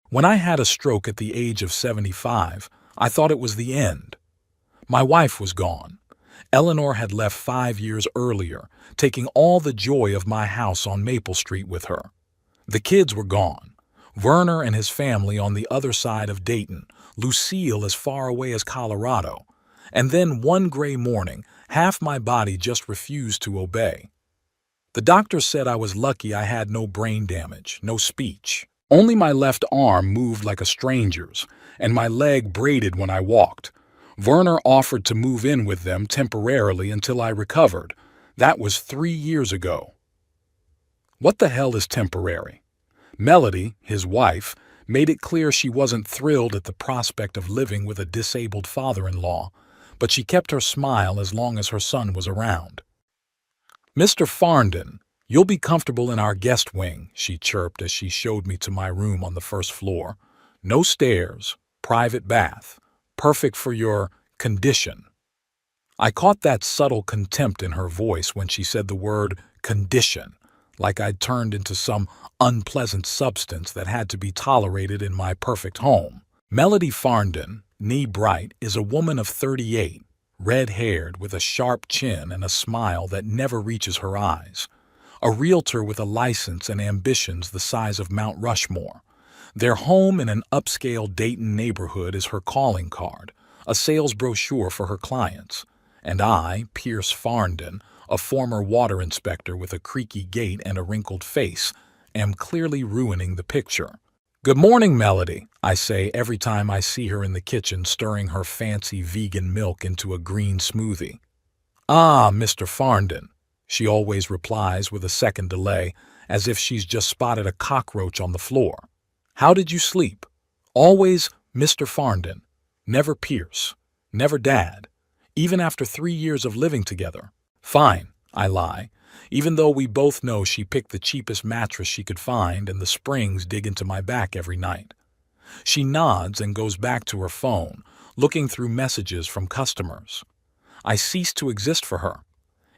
When I had a stroke at the age of 75, I thought it was the end. My wife was gone. Eleanor had left 5 years earlier, taking all the joy of my house on Maple Street with her. The kids were gone. Werner and his family on the other side of Dayton, Lucille as far away as Colorado. And then one gray morning, half my body just refused to obey. The doctor said I was lucky I had no brain damage, no speech. Only my left arm moved like a stranger's, and my leg braided when I walked. Werner offered to move in with them temporarily until I recovered. That was 3 years ago. What the hell is temporary? Melody, his wife, made it clear she wasn't thrilled at the prospect of living with a disabled father-in-law, but she kept her smile as long as her son was around. "Mr. Farndon, you'll be comfortable in our guest wing," she chirped as she showed me to my room on the first floor. "No stairs, private bath, perfect for your condition." I caught that subtle contempt in her voice when she said the word condition, like I'd turned into some unpleasant substance that had to be tolerated in my perfect home. Melody Farndon, knee bright, is a woman of 38, red-haired with a sharp chin and a smile that never reaches her eyes. A realtor with a license and ambitions the size of Mount Rushmore. Their home in an upscale Dayton neighborhood is her calling card, a sales brochure for her clients. And I, Pierce Farndon, a former water inspector with a creaky gait and a wrinkled face, am clearly ruining the picture. "Good morning, Melody," I say every time I see her in the kitchen stirring her fancy vegan milk into a green smoothie. "Ah, Mr. Farndon," she always replies with a second delay, as if she's just spotted a cockroach on the floor. "How did you sleep?" Always Mr. Farndon, never Pierce, never Dad, even after 3 years of living together. "Fine," I lie, even though we both know she picked the cheapest mattress she could find and the springs dig into my back every night. She nods and goes back to her phone, looking through messages from customers. I cease to exist for her.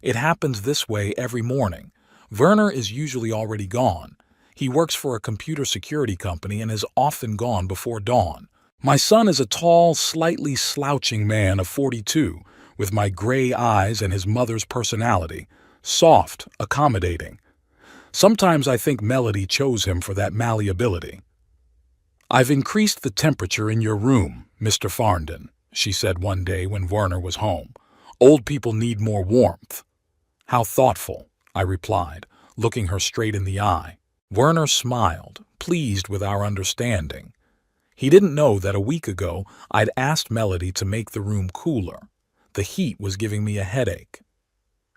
It happens this way every morning. Werner is usually already gone. He works for a computer security company and is often gone before dawn. My son is a tall, slightly slouching man of 42, with my gray eyes and his mother's personality, soft, accommodating. Sometimes I think Melody chose him for that malleability. "I've increased the temperature in your room, Mr. Farndon," she said one day when Werner was home. "Old people need more warmth." "How thoughtful," I replied, looking her straight in the eye. Werner smiled, pleased with our understanding. He didn't know that a week ago I'd asked Melody to make the room cooler. The heat was giving me a headache.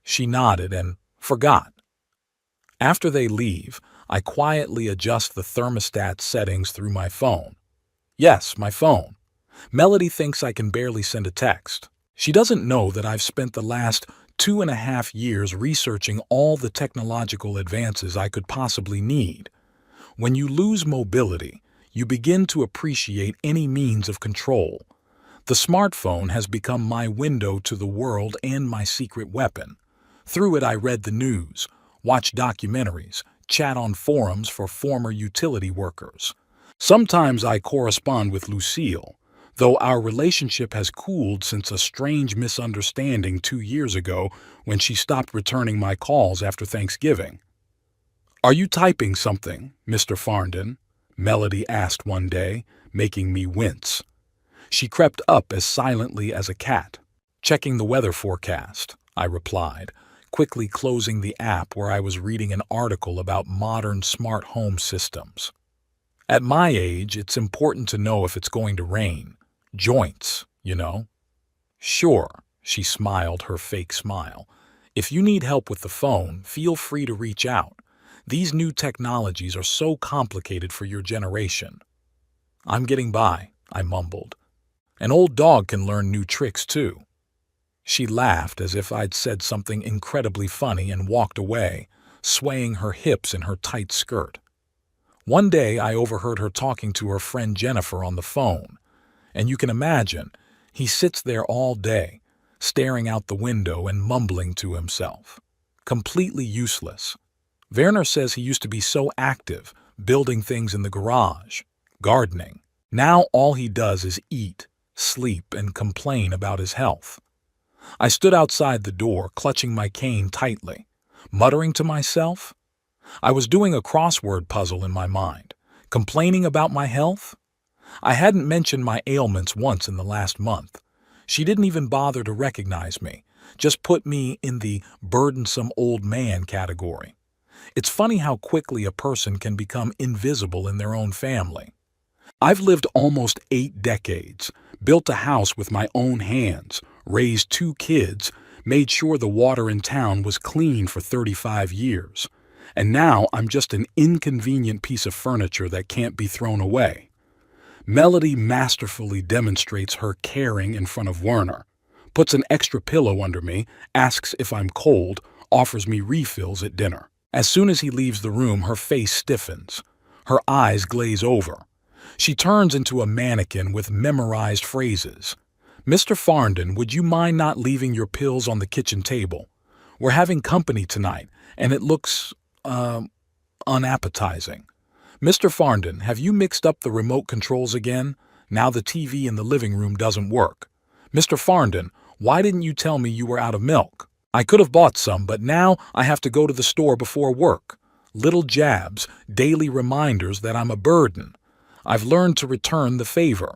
She nodded and forgot. After they leave, I quietly adjust the thermostat settings through my phone. Yes, my phone. Melody thinks I can barely send a text. She doesn't know that I've spent the last 2.5 years researching all the technological advances I could possibly need. When you lose mobility, you begin to appreciate any means of control. The smartphone has become my window to the world and my secret weapon. Through it I read the news, watched documentaries, chat on forums for former utility workers. Sometimes I correspond with Lucille, though our relationship has cooled since a strange misunderstanding 2 years ago when she stopped returning my calls after Thanksgiving. "Are you typing something, Mr. Farndon?" Melody asked one day, making me wince. She crept up as silently as a cat. "Checking the weather forecast," I replied, quickly closing the app where I was reading an article about modern smart home systems. At my age, it's important to know if it's going to rain. Joints, you know. "Sure," she smiled her fake smile. "If you need help with the phone, feel free to reach out. These new technologies are so complicated for your generation." "I'm getting by," I mumbled. "An old dog can learn new tricks, too." She laughed as if I'd said something incredibly funny and walked away, swaying her hips in her tight skirt. One day I overheard her talking to her friend Jennifer on the phone, and you can imagine, he sits there all day, staring out the window and mumbling to himself. Completely useless. Werner says he used to be so active, building things in the garage, gardening. Now all he does is eat, sleep, and complain about his health. I stood outside the door, clutching my cane tightly, muttering to myself. I was doing a crossword puzzle in my mind, complaining about my health. I hadn't mentioned my ailments once in the last month. She didn't even bother to recognize me, just put me in the burdensome old man category. It's funny how quickly a person can become invisible in their own family. I've lived almost 8 decades, built a house with my own hands, raised 2 kids, made sure the water in town was clean for 35 years. And now I'm just an inconvenient piece of furniture that can't be thrown away. Melody masterfully demonstrates her caring in front of Werner, puts an extra pillow under me, asks if I'm cold, offers me refills at dinner. As soon as he leaves the room, her face stiffens. Her eyes glaze over. She turns into a mannequin with memorized phrases. "Mr. Farndon, would you mind not leaving your pills on the kitchen table? We're having company tonight, and it looks, unappetizing. Mr. Farndon, have you mixed up the remote controls again? Now the TV in the living room doesn't work. Mr. Farndon, why didn't you tell me you were out of milk? I could have bought some, but now I have to go to the store before work." Little jabs, daily reminders that I'm a burden. I've learned to return the favor.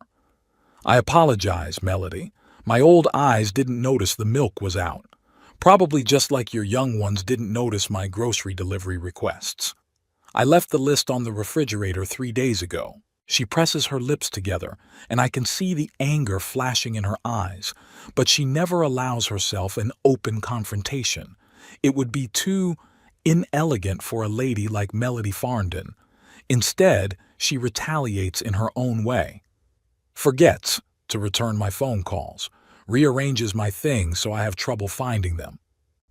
"I apologize, Melody. My old eyes didn't notice the milk was out. Probably just like your young ones didn't notice my grocery delivery requests. I left the list on the refrigerator 3 days ago." She presses her lips together, and I can see the anger flashing in her eyes, but she never allows herself an open confrontation. It would be too inelegant for a lady like Melody Farndon. Instead, she retaliates in her own way. Forgets to return my phone calls, rearranges my things so I have trouble finding them,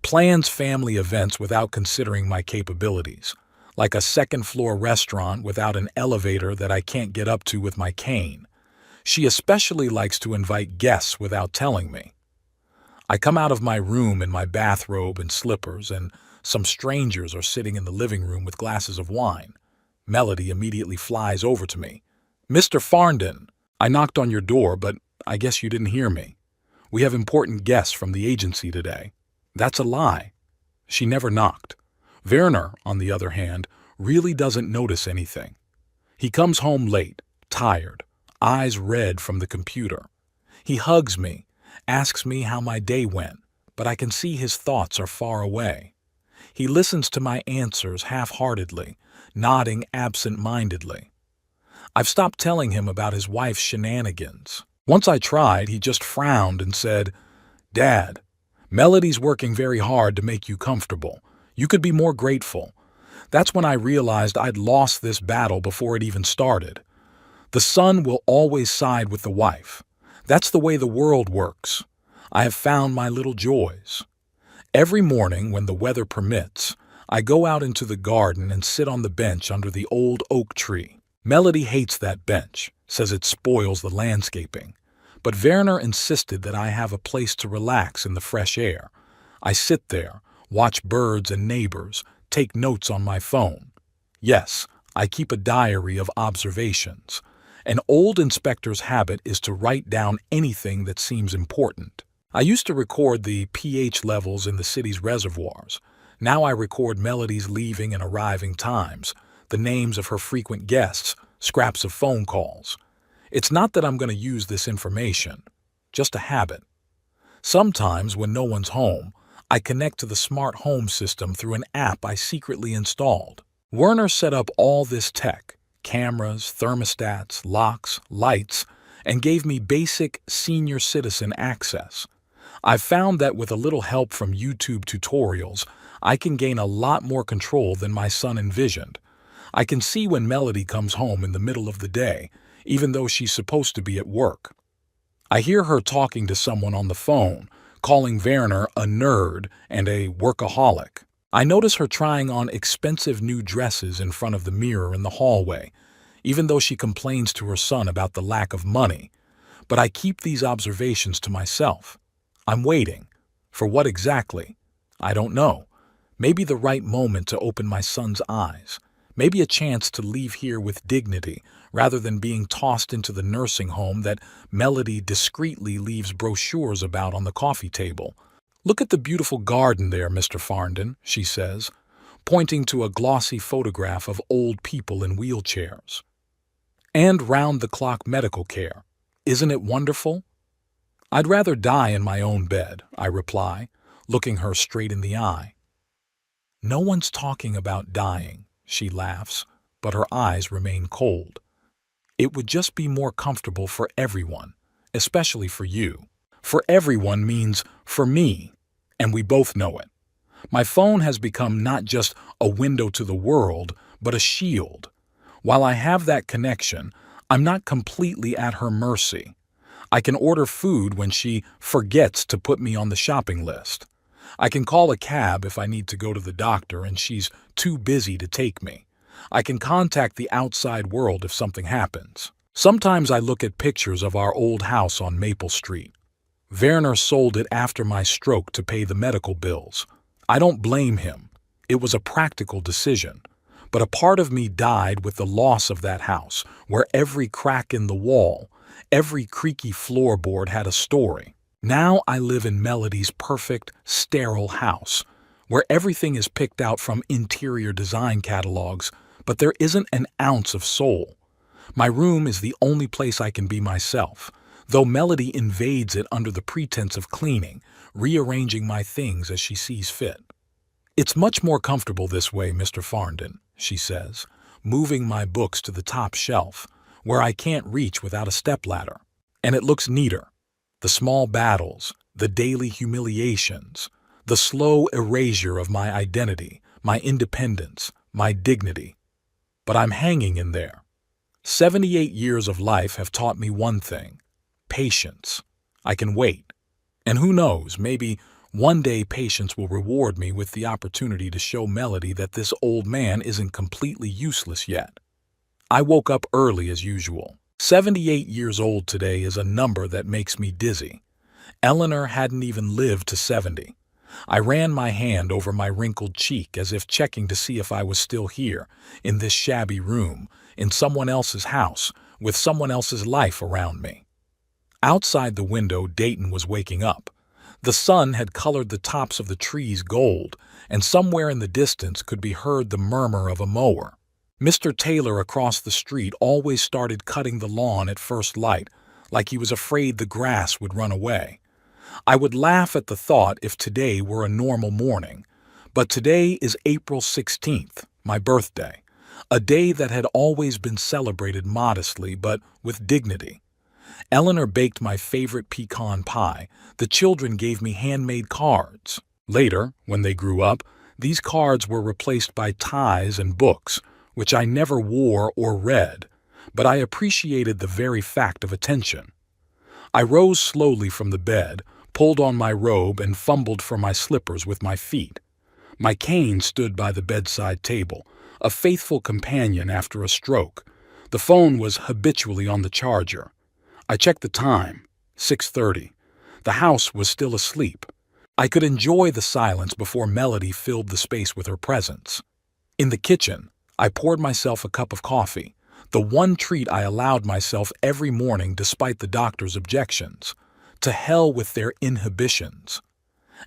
plans family events without considering my capabilities, like a second-floor restaurant without an elevator that I can't get up to with my cane. She especially likes to invite guests without telling me. I come out of my room in my bathrobe and slippers, and some strangers are sitting in the living room with glasses of wine. Melody immediately flies over to me. "Mr. Farndon, I knocked on your door, but I guess you didn't hear me. We have important guests from the agency today." That's a lie. She never knocked. Werner, on the other hand, really doesn't notice anything. He comes home late, tired, eyes red from the computer. He hugs me, asks me how my day went, but I can see his thoughts are far away. He listens to my answers half-heartedly, nodding absent-mindedly. I've stopped telling him about his wife's shenanigans. Once I tried, he just frowned and said, "Dad, Melody's working very hard to make you comfortable. You could be more grateful." That's when I realized I'd lost this battle before it even started. The son will always side with the wife. That's the way the world works. I have found my little joys. Every morning, when the weather permits, I go out into the garden and sit on the bench under the old oak tree. Melody hates that bench, says it spoils the landscaping. But Werner insisted that I have a place to relax in the fresh air. I sit there, watch birds and neighbors, take notes on my phone. Yes, I keep a diary of observations. An old inspector's habit is to write down anything that seems important. I used to record the pH levels in the city's reservoirs. Now I record Melody's leaving and arriving times, the names of her frequent guests, scraps of phone calls. It's not that I'm going to use this information, just a habit. Sometimes, when no one's home, I connect to the smart home system through an app I secretly installed. Werner set up all this tech, cameras, thermostats, locks, lights, and gave me basic senior citizen access. I've found that with a little help from YouTube tutorials, I can gain a lot more control than my son envisioned. I can see when Melody comes home in the middle of the day, even though she's supposed to be at work. I hear her talking to someone on the phone, calling Werner a nerd and a workaholic. I notice her trying on expensive new dresses in front of the mirror in the hallway, even though she complains to her son about the lack of money. But I keep these observations to myself. I'm waiting. For what exactly? I don't know. Maybe the right moment to open my son's eyes. Maybe a chance to leave here with dignity, rather than being tossed into the nursing home that Melody discreetly leaves brochures about on the coffee table. "Look at the beautiful garden there, Mr. Farndon," she says, pointing to a glossy photograph of old people in wheelchairs. "And round-the-clock medical care. Isn't it wonderful?" "I'd rather die in my own bed," I reply, looking her straight in the eye. "No one's talking about dying," she laughs, but her eyes remain cold. "It would just be more comfortable for everyone, especially for you." For everyone means for me, and we both know it. My phone has become not just a window to the world, but a shield. While I have that connection, I'm not completely at her mercy. I can order food when she forgets to put me on the shopping list. I can call a cab if I need to go to the doctor and she's too busy to take me. I can contact the outside world if something happens. Sometimes I look at pictures of our old house on Maple Street. Werner sold it after my stroke to pay the medical bills. I don't blame him. It was a practical decision. But a part of me died with the loss of that house, where every crack in the wall, every creaky floorboard had a story. Now I live in Melody's perfect, sterile house, where everything is picked out from interior design catalogs, but there isn't an ounce of soul. My room is the only place I can be myself, though Melody invades it under the pretense of cleaning, rearranging my things as she sees fit. "It's much more comfortable this way, Mr. Farndon," she says, moving my books to the top shelf, where I can't reach without a stepladder. "And it looks neater. The small battles, the daily humiliations, the slow erasure of my identity, my independence, my dignity. But I'm hanging in there. 78 years of life have taught me one thing: patience. I can wait. And who knows, maybe one day patience will reward me with the opportunity to show Melody that this old man isn't completely useless yet." I woke up early as usual. 78 years old today is a number that makes me dizzy. Eleanor hadn't even lived to 70. I ran my hand over my wrinkled cheek as if checking to see if I was still here, in this shabby room, in someone else's house, with someone else's life around me. Outside the window, Dayton was waking up. The sun had colored the tops of the trees gold, and somewhere in the distance could be heard the murmur of a mower. Mr. Taylor across the street always started cutting the lawn at first light, like he was afraid the grass would run away. I would laugh at the thought if today were a normal morning, but today is April 16th, my birthday, a day that had always been celebrated modestly but with dignity. Eleanor baked my favorite pecan pie. The children gave me handmade cards. Later, when they grew up, these cards were replaced by ties and books, which I never wore or read, but I appreciated the very fact of attention. I rose slowly from the bed, pulled on my robe, and fumbled for my slippers with my feet. My cane stood by the bedside table, a faithful companion after a stroke. The phone was habitually on the charger. I checked the time, 6:30. The house was still asleep. I could enjoy the silence before Melody filled the space with her presence. In the kitchen, I poured myself a cup of coffee, the one treat I allowed myself every morning despite the doctor's objections. To hell with their inhibitions.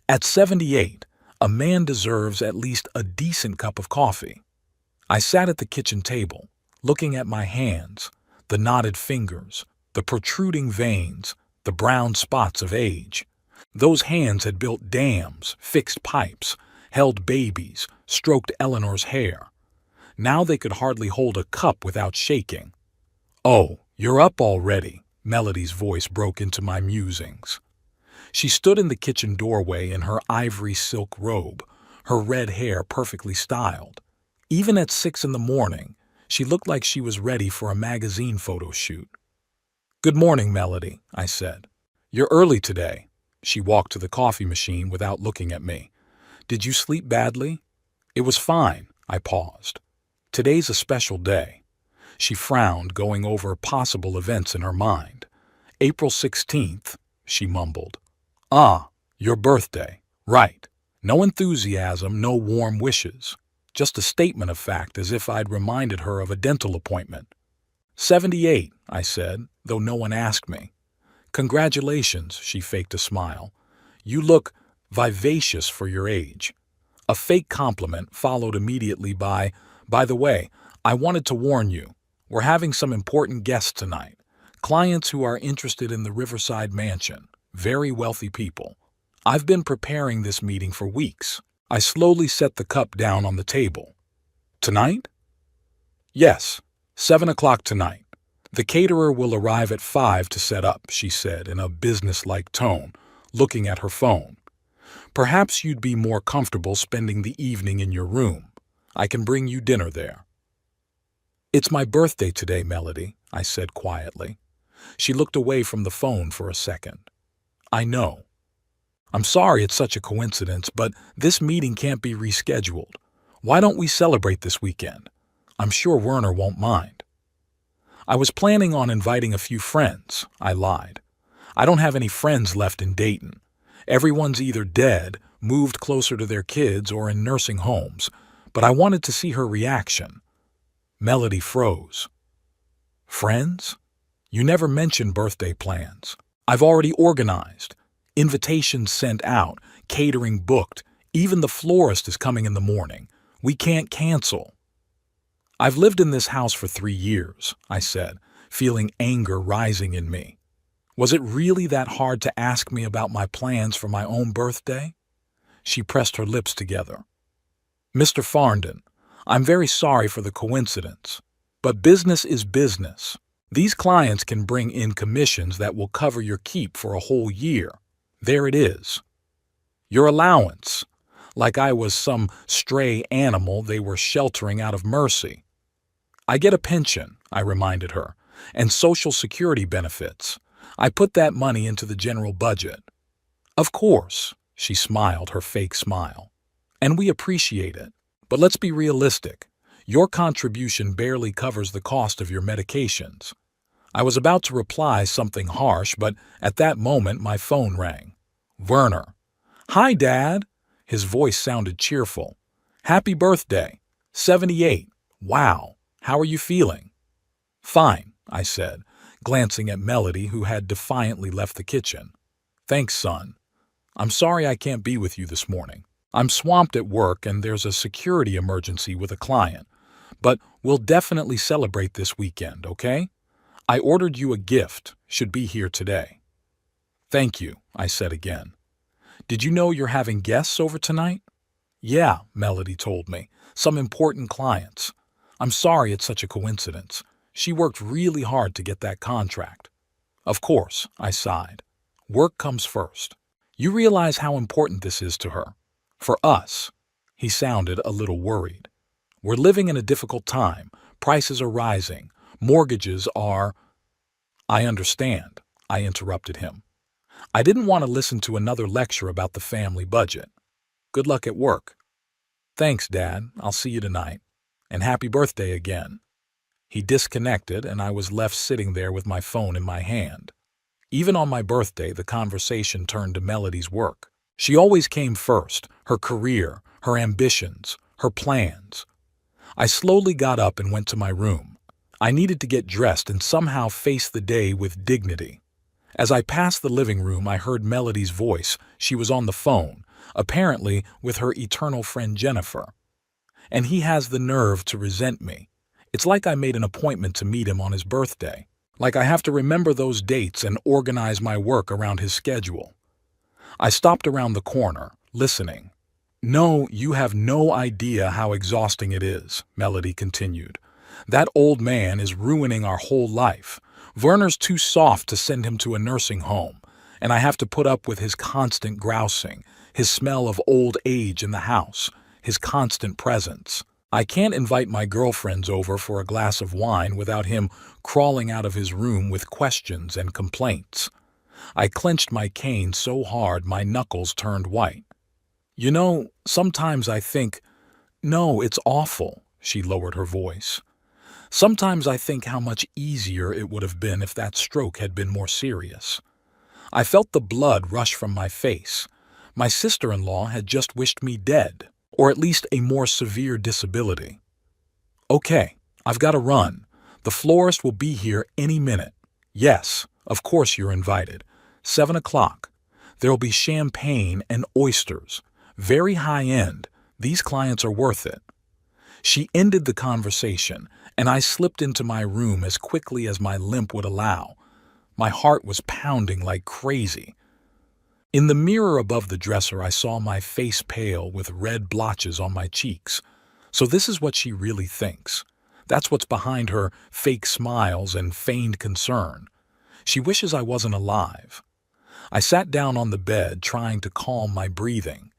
At 78, a man deserves at least a decent cup of coffee. I sat at the kitchen table, looking at my hands, the knotted fingers, the protruding veins, the brown spots of age. Those hands had built dams, fixed pipes, held babies, stroked Eleanor's hair. Now they could hardly hold a cup without shaking. "Oh, you're up already," Melody's voice broke into my musings. She stood in the kitchen doorway in her ivory silk robe, her red hair perfectly styled. Even at 6 in the morning, she looked like she was ready for a magazine photo shoot. "Good morning, Melody," I said. "You're early today." She walked to the coffee machine without looking at me. "Did you sleep badly?" "It was fine," I paused. "Today's a special day." She frowned, going over possible events in her mind. "April 16th, she mumbled. "Ah, your birthday. Right. No enthusiasm, no warm wishes. Just a statement of fact, as if I'd reminded her of a dental appointment." "78," I said, though no one asked me. "Congratulations," she faked a smile. "You look vivacious for your age." A fake compliment followed immediately by the way, I wanted to warn you, we're having some important guests tonight. Clients who are interested in the Riverside Mansion. Very wealthy people. I've been preparing this meeting for weeks." I slowly set the cup down on the table. "Tonight?" "Yes, 7 o'clock tonight. The caterer will arrive at 5 to set up," she said in a businesslike tone, looking at her phone. "Perhaps you'd be more comfortable spending the evening in your room. I can bring you dinner there." "It's my birthday today, Melody," I said quietly. She looked away from the phone for a second. "I know. I'm sorry it's such a coincidence, but this meeting can't be rescheduled. Why don't we celebrate this weekend? I'm sure Werner won't mind." "I was planning on inviting a few friends," I lied. "I don't have any friends left in Dayton. Everyone's either dead, moved closer to their kids, or in nursing homes, but I wanted to see her reaction." Melody froze. "Friends? You never mentioned birthday plans. I've already organized. Invitations sent out, catering booked, even the florist is coming in the morning. We can't cancel." "I've lived in this house for 3 years," I said, feeling anger rising in me. Was it really that hard to ask me about my plans for my own birthday? She pressed her lips together. "Mr. Farndon, I'm very sorry for the coincidence, but business is business. These clients can bring in commissions that will cover your keep for a whole year. There it is. Your allowance, like I was some stray animal they were sheltering out of mercy. I get a pension," I reminded her, "and Social Security benefits. I put that money into the general budget." "Of course," she smiled her fake smile. "And we appreciate it. But let's be realistic. Your contribution barely covers the cost of your medications." I was about to reply something harsh, but at that moment my phone rang. Werner. "Hi, Dad." His voice sounded cheerful. "Happy birthday. 78. Wow. How are you feeling?" "Fine," I said, glancing at Melody, who had defiantly left the kitchen. "Thanks, son. I'm sorry I can't be with you this morning. I'm swamped at work and there's a security emergency with a client. But we'll definitely celebrate this weekend, okay? I ordered you a gift. Should be here today." "Thank you," I said again. "Did you know you're having guests over tonight?" "Yeah," Melody told me. "Some important clients. I'm sorry it's such a coincidence. She worked really hard to get that contract." "Of course," I sighed. "Work comes first. You realize how important this is to her. For us." He sounded a little worried. "We're living in a difficult time. Prices are rising. Mortgages are—" "I understand," I interrupted him. I didn't want to listen to another lecture about the family budget. "Good luck at work." "Thanks, Dad. I'll see you tonight. And happy birthday again." He disconnected, and I was left sitting there with my phone in my hand. Even on my birthday, the conversation turned to Melody's work. She always came first, her career, her ambitions, her plans. I slowly got up and went to my room. I needed to get dressed and somehow face the day with dignity. As I passed the living room, I heard Melody's voice. She was on the phone, apparently with her eternal friend Jennifer. "And he has the nerve to resent me. It's like I made an appointment to meet him on his birthday. Like I have to remember those dates and organize my work around his schedule." I stopped around the corner, listening. "No, you have no idea how exhausting it is," Melody continued. "That old man is ruining our whole life. Werner's too soft to send him to a nursing home, and I have to put up with his constant grousing, his smell of old age in the house, his constant presence. I can't invite my girlfriends over for a glass of wine without him crawling out of his room with questions and complaints." I clenched my cane so hard my knuckles turned white. "You know, sometimes I think, no, it's awful," she lowered her voice. "Sometimes I think how much easier it would have been if that stroke had been more serious." I felt the blood rush from my face. My sister-in-law had just wished me dead, or at least a more severe disability. "Okay, I've got to run. The florist will be here any minute. Yes, of course you're invited. 7 o'clock. There'll be champagne and oysters. Very high end. These clients are worth it. She ended the conversation, and I slipped into my room as quickly as my limp would allow. My heart was pounding like crazy. In the mirror above the dresser, I saw my face pale with red blotches on my cheeks. So this is what she really thinks. That's what's behind her fake smiles and feigned concern. She wishes I wasn't alive. I sat down on the bed, trying to calm my breathing.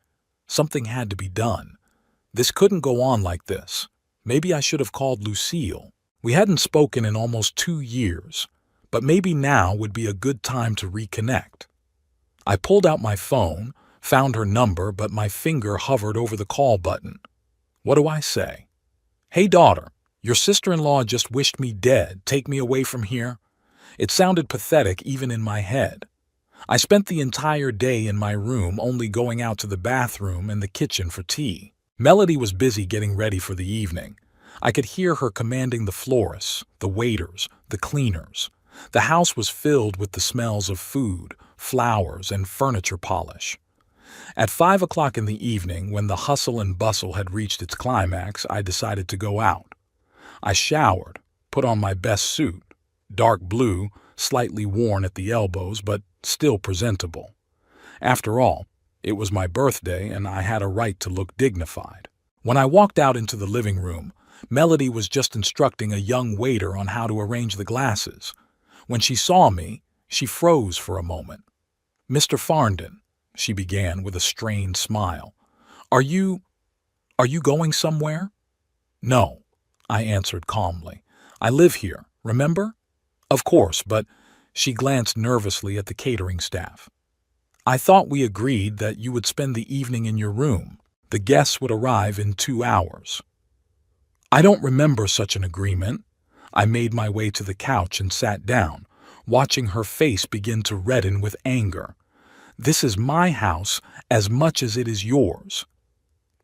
Something had to be done. This couldn't go on like this. Maybe I should have called Lucille. We hadn't spoken in almost 2 years, but maybe now would be a good time to reconnect. I pulled out my phone, found her number, but my finger hovered over the call button. What do I say? Hey, daughter, your sister-in-law just wished me dead. Take me away from here. It sounded pathetic even in my head. I spent the entire day in my room, only going out to the bathroom and the kitchen for tea. Melody was busy getting ready for the evening. I could hear her commanding the florists, the waiters, the cleaners. The house was filled with the smells of food, flowers, and furniture polish. At 5 o'clock in the evening, when the hustle and bustle had reached its climax, I decided to go out. I showered, put on my best suit, dark blue, slightly worn at the elbows, but still presentable. After all, it was my birthday and I had a right to look dignified. When I walked out into the living room, Melody was just instructing a young waiter on how to arrange the glasses. When she saw me, she froze for a moment. "Mr. Farndon," she began with a strained smile, Are you going somewhere?" "No," I answered calmly. "I live here, remember?" "Of course, but—" She glanced nervously at the catering staff. "I thought we agreed that you would spend the evening in your room. The guests would arrive in 2 hours." "I don't remember such an agreement." I made my way to the couch and sat down, watching her face begin to redden with anger. "This is my house as much as it is yours."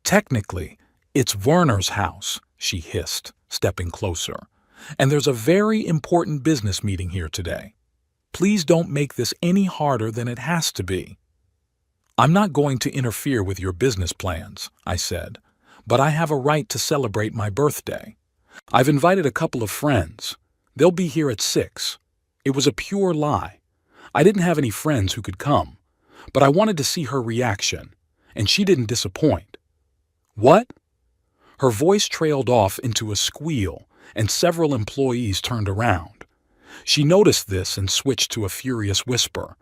"Technically, it's Werner's house," she hissed, stepping closer. "And there's a very important business meeting here today. Please don't make this any harder than it has to be." "I'm not going to interfere with your business plans," I said, "but I have a right to celebrate my birthday. I've invited a couple of friends. They'll be here at 6. It was a pure lie. I didn't have any friends who could come, but I wanted to see her reaction, and she didn't disappoint." "What?" Her voice trailed off into a squeal, and several employees turned around. She noticed this and switched to a furious whisper.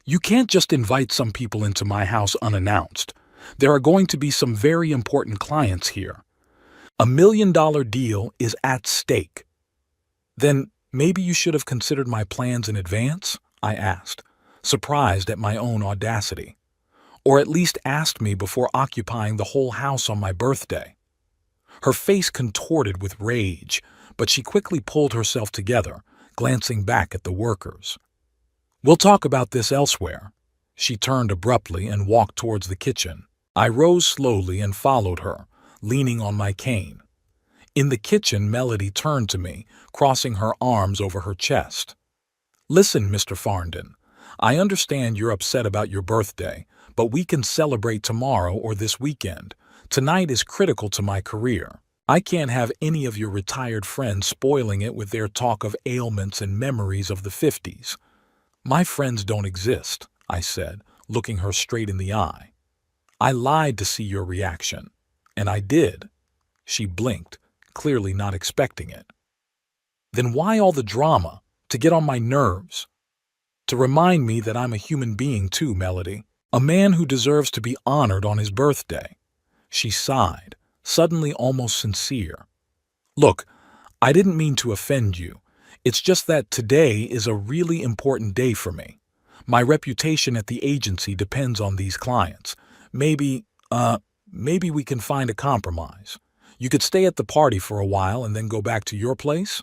"You can't just invite some people into my house unannounced. There are going to be some very important clients here. $1 million deal is at stake." "Then maybe you should have considered my plans in advance?" I asked, surprised at my own audacity. "Or at least asked me before occupying the whole house on my birthday." Her face contorted with rage, but she quickly pulled herself together, glancing back at the workers. "We'll talk about this elsewhere." She turned abruptly and walked towards the kitchen. I rose slowly and followed her, leaning on my cane. In the kitchen, Melody turned to me, crossing her arms over her chest. "Listen, Mr. Farndon, I understand you're upset about your birthday, but we can celebrate tomorrow or this weekend. Tonight is critical to my career. I can't have any of your retired friends spoiling it with their talk of ailments and memories of the 50s. "My friends don't exist," I said, looking her straight in the eye. "I lied to see your reaction, and I did." She blinked, clearly not expecting it. "Then why all the drama? To get on my nerves?" "To remind me that I'm a human being too, Melody. A man who deserves to be honored on his birthday." She sighed, suddenly almost sincere. "Look, I didn't mean to offend you. It's just that today is a really important day for me. My reputation at the agency depends on these clients. Maybe we can find a compromise. You could stay at the party for a while and then go back to your place?"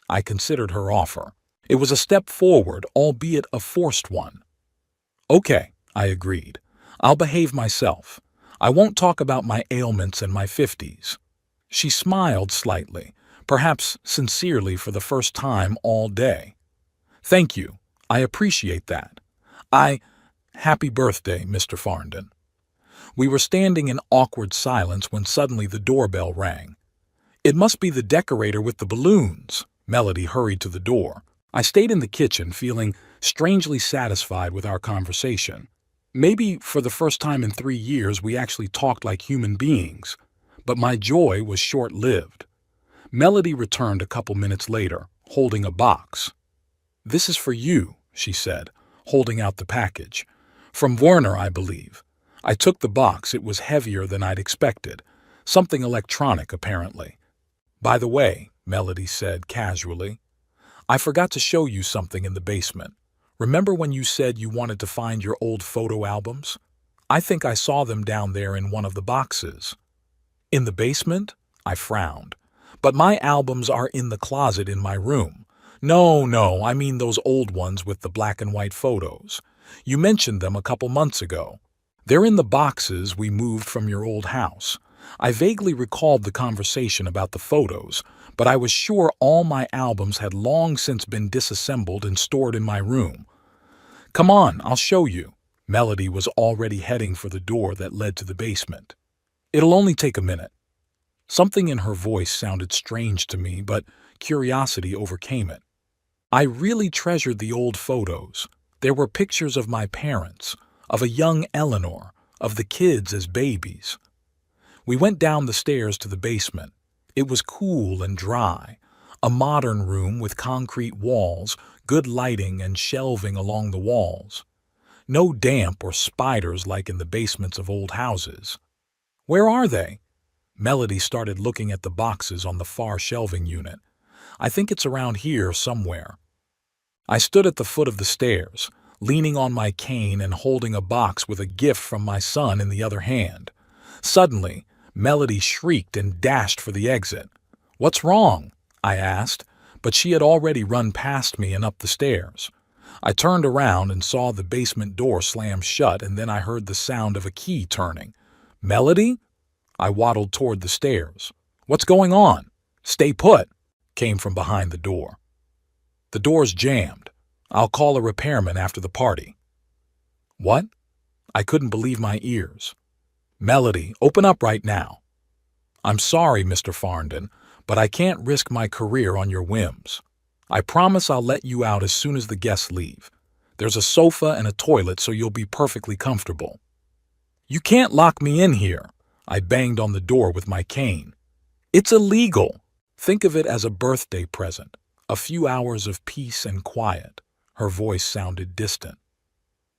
I considered her offer. It was a step forward, albeit a forced one. "Okay," I agreed. "I'll behave myself. I won't talk about my ailments and my 50s. She smiled slightly, perhaps sincerely for the first time all day. "Thank you. I appreciate that. Happy birthday, Mr. Farndon." We were standing in awkward silence when suddenly the doorbell rang. "It must be the decorator with the balloons." Melody hurried to the door. I stayed in the kitchen, feeling strangely satisfied with our conversation. Maybe for the first time in 3 years we actually talked like human beings. But my joy was short-lived. Melody returned a couple minutes later, holding a box. "This is for you," she said, holding out the package. "From Werner, I believe." I took the box. It was heavier than I'd expected. Something electronic, apparently. "By the way," Melody said casually, "I forgot to show you something in the basement. Remember when you said you wanted to find your old photo albums? I think I saw them down there in one of the boxes." "In the basement?" I frowned. "But my albums are in the closet in my room." No, I mean those old ones with the black and white photos. You mentioned them a couple months ago. They're in the boxes we moved from your old house." I vaguely recalled the conversation about the photos, but I was sure all my albums had long since been disassembled and stored in my room. "Come on, I'll show you." Melody was already heading for the door that led to the basement. "It'll only take a minute." Something in her voice sounded strange to me, but curiosity overcame it. I really treasured the old photos. There were pictures of my parents, of a young Eleanor, of the kids as babies. We went down the stairs to the basement. It was cool and dry, a modern room with concrete walls, good lighting and shelving along the walls. No damp or spiders like in the basements of old houses. "Where are they?" Melody started looking at the boxes on the far shelving unit. "I think it's around here somewhere." I stood at the foot of the stairs, leaning on my cane and holding a box with a gift from my son in the other hand. Suddenly, Melody shrieked and dashed for the exit. "What's wrong?" I asked, but she had already run past me and up the stairs. I turned around and saw the basement door slam shut, and then I heard the sound of a key turning. "Melody?" I waddled toward the stairs. "What's going on?" "Stay put," came from behind the door. "The door's jammed. I'll call a repairman after the party." "What?" I couldn't believe my ears. "Melody, open up right now." "I'm sorry, Mr. Farndon, but I can't risk my career on your whims. I promise I'll let you out as soon as the guests leave. There's a sofa and a toilet so you'll be perfectly comfortable." "You can't lock me in here." I banged on the door with my cane. "It's illegal." "Think of it as a birthday present, a few hours of peace and quiet." Her voice sounded distant.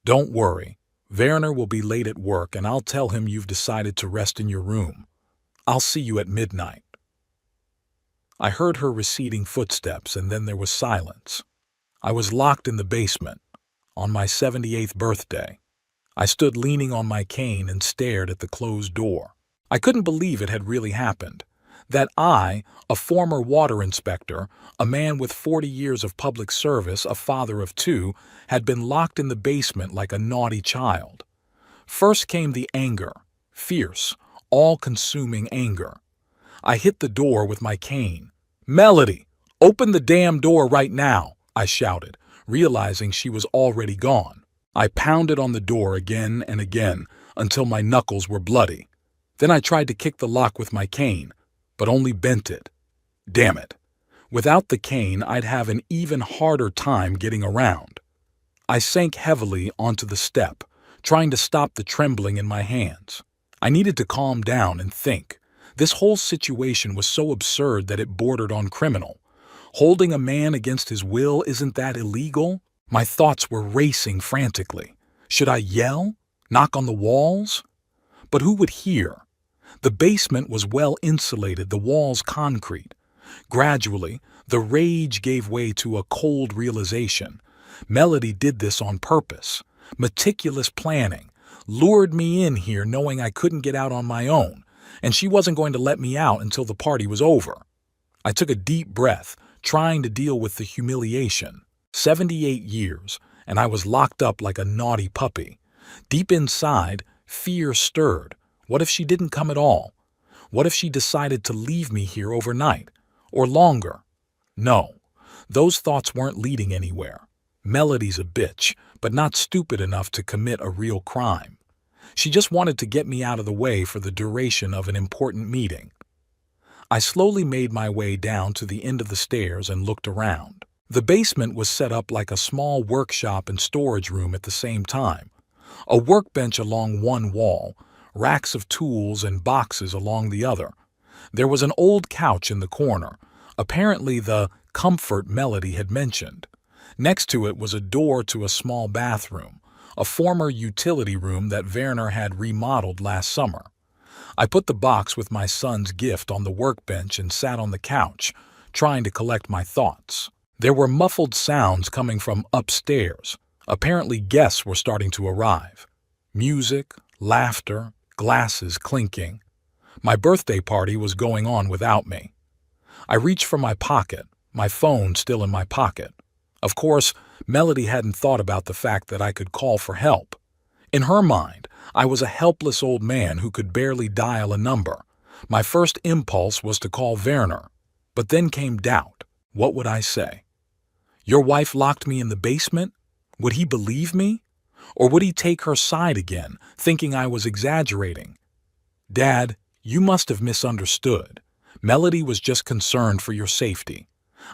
"Don't worry. Werner will be late at work and I'll tell him you've decided to rest in your room. I'll see you at midnight." I heard her receding footsteps and then there was silence. I was locked in the basement, on my 78th birthday. I stood leaning on my cane and stared at the closed door. I couldn't believe it had really happened. That I, a former water inspector, a man with 40 years of public service, a father of 2, had been locked in the basement like a naughty child. First came the anger, fierce, all-consuming anger. I hit the door with my cane. "Melody, open the damn door right now," I shouted, realizing she was already gone. I pounded on the door again and again until my knuckles were bloody. Then I tried to kick the lock with my cane, but only bent it. Damn it. Without the cane, I'd have an even harder time getting around. I sank heavily onto the step, trying to stop the trembling in my hands. I needed to calm down and think. This whole situation was so absurd that it bordered on criminal. Holding a man against his will, isn't that illegal? My thoughts were racing frantically. Should I yell? Knock on the walls? But who would hear? The basement was well insulated, the walls concrete. Gradually, the rage gave way to a cold realization. Melody did this on purpose. Meticulous planning. Lured me in here knowing I couldn't get out on my own, and she wasn't going to let me out until the party was over. I took a deep breath, trying to deal with the humiliation. 78 years, and I was locked up like a naughty puppy. Deep inside, fear stirred. What if she didn't come at all? What if she decided to leave me here overnight? Or longer? No, those thoughts weren't leading anywhere. Melody's a bitch, but not stupid enough to commit a real crime. She just wanted to get me out of the way for the duration of an important meeting. I slowly made my way down to the end of the stairs and looked around. The basement was set up like a small workshop and storage room at the same time. A workbench along one wall, racks of tools and boxes along the other. There was an old couch in the corner, apparently the comfort Melody had mentioned. Next to it was a door to a small bathroom, a former utility room that Werner had remodeled last summer. I put the box with my son's gift on the workbench and sat on the couch, trying to collect my thoughts. There were muffled sounds coming from upstairs. Apparently guests were starting to arrive. Music, laughter, glasses clinking. My birthday party was going on without me. I reached for my pocket, my phone still in my pocket. Of course, Melody hadn't thought about the fact that I could call for help. In her mind, I was a helpless old man who could barely dial a number. My first impulse was to call Werner. But then came doubt. What would I say? Your wife locked me in the basement? Would he believe me? Or would he take her side again, thinking I was exaggerating? Dad, you must have misunderstood. Melody was just concerned for your safety.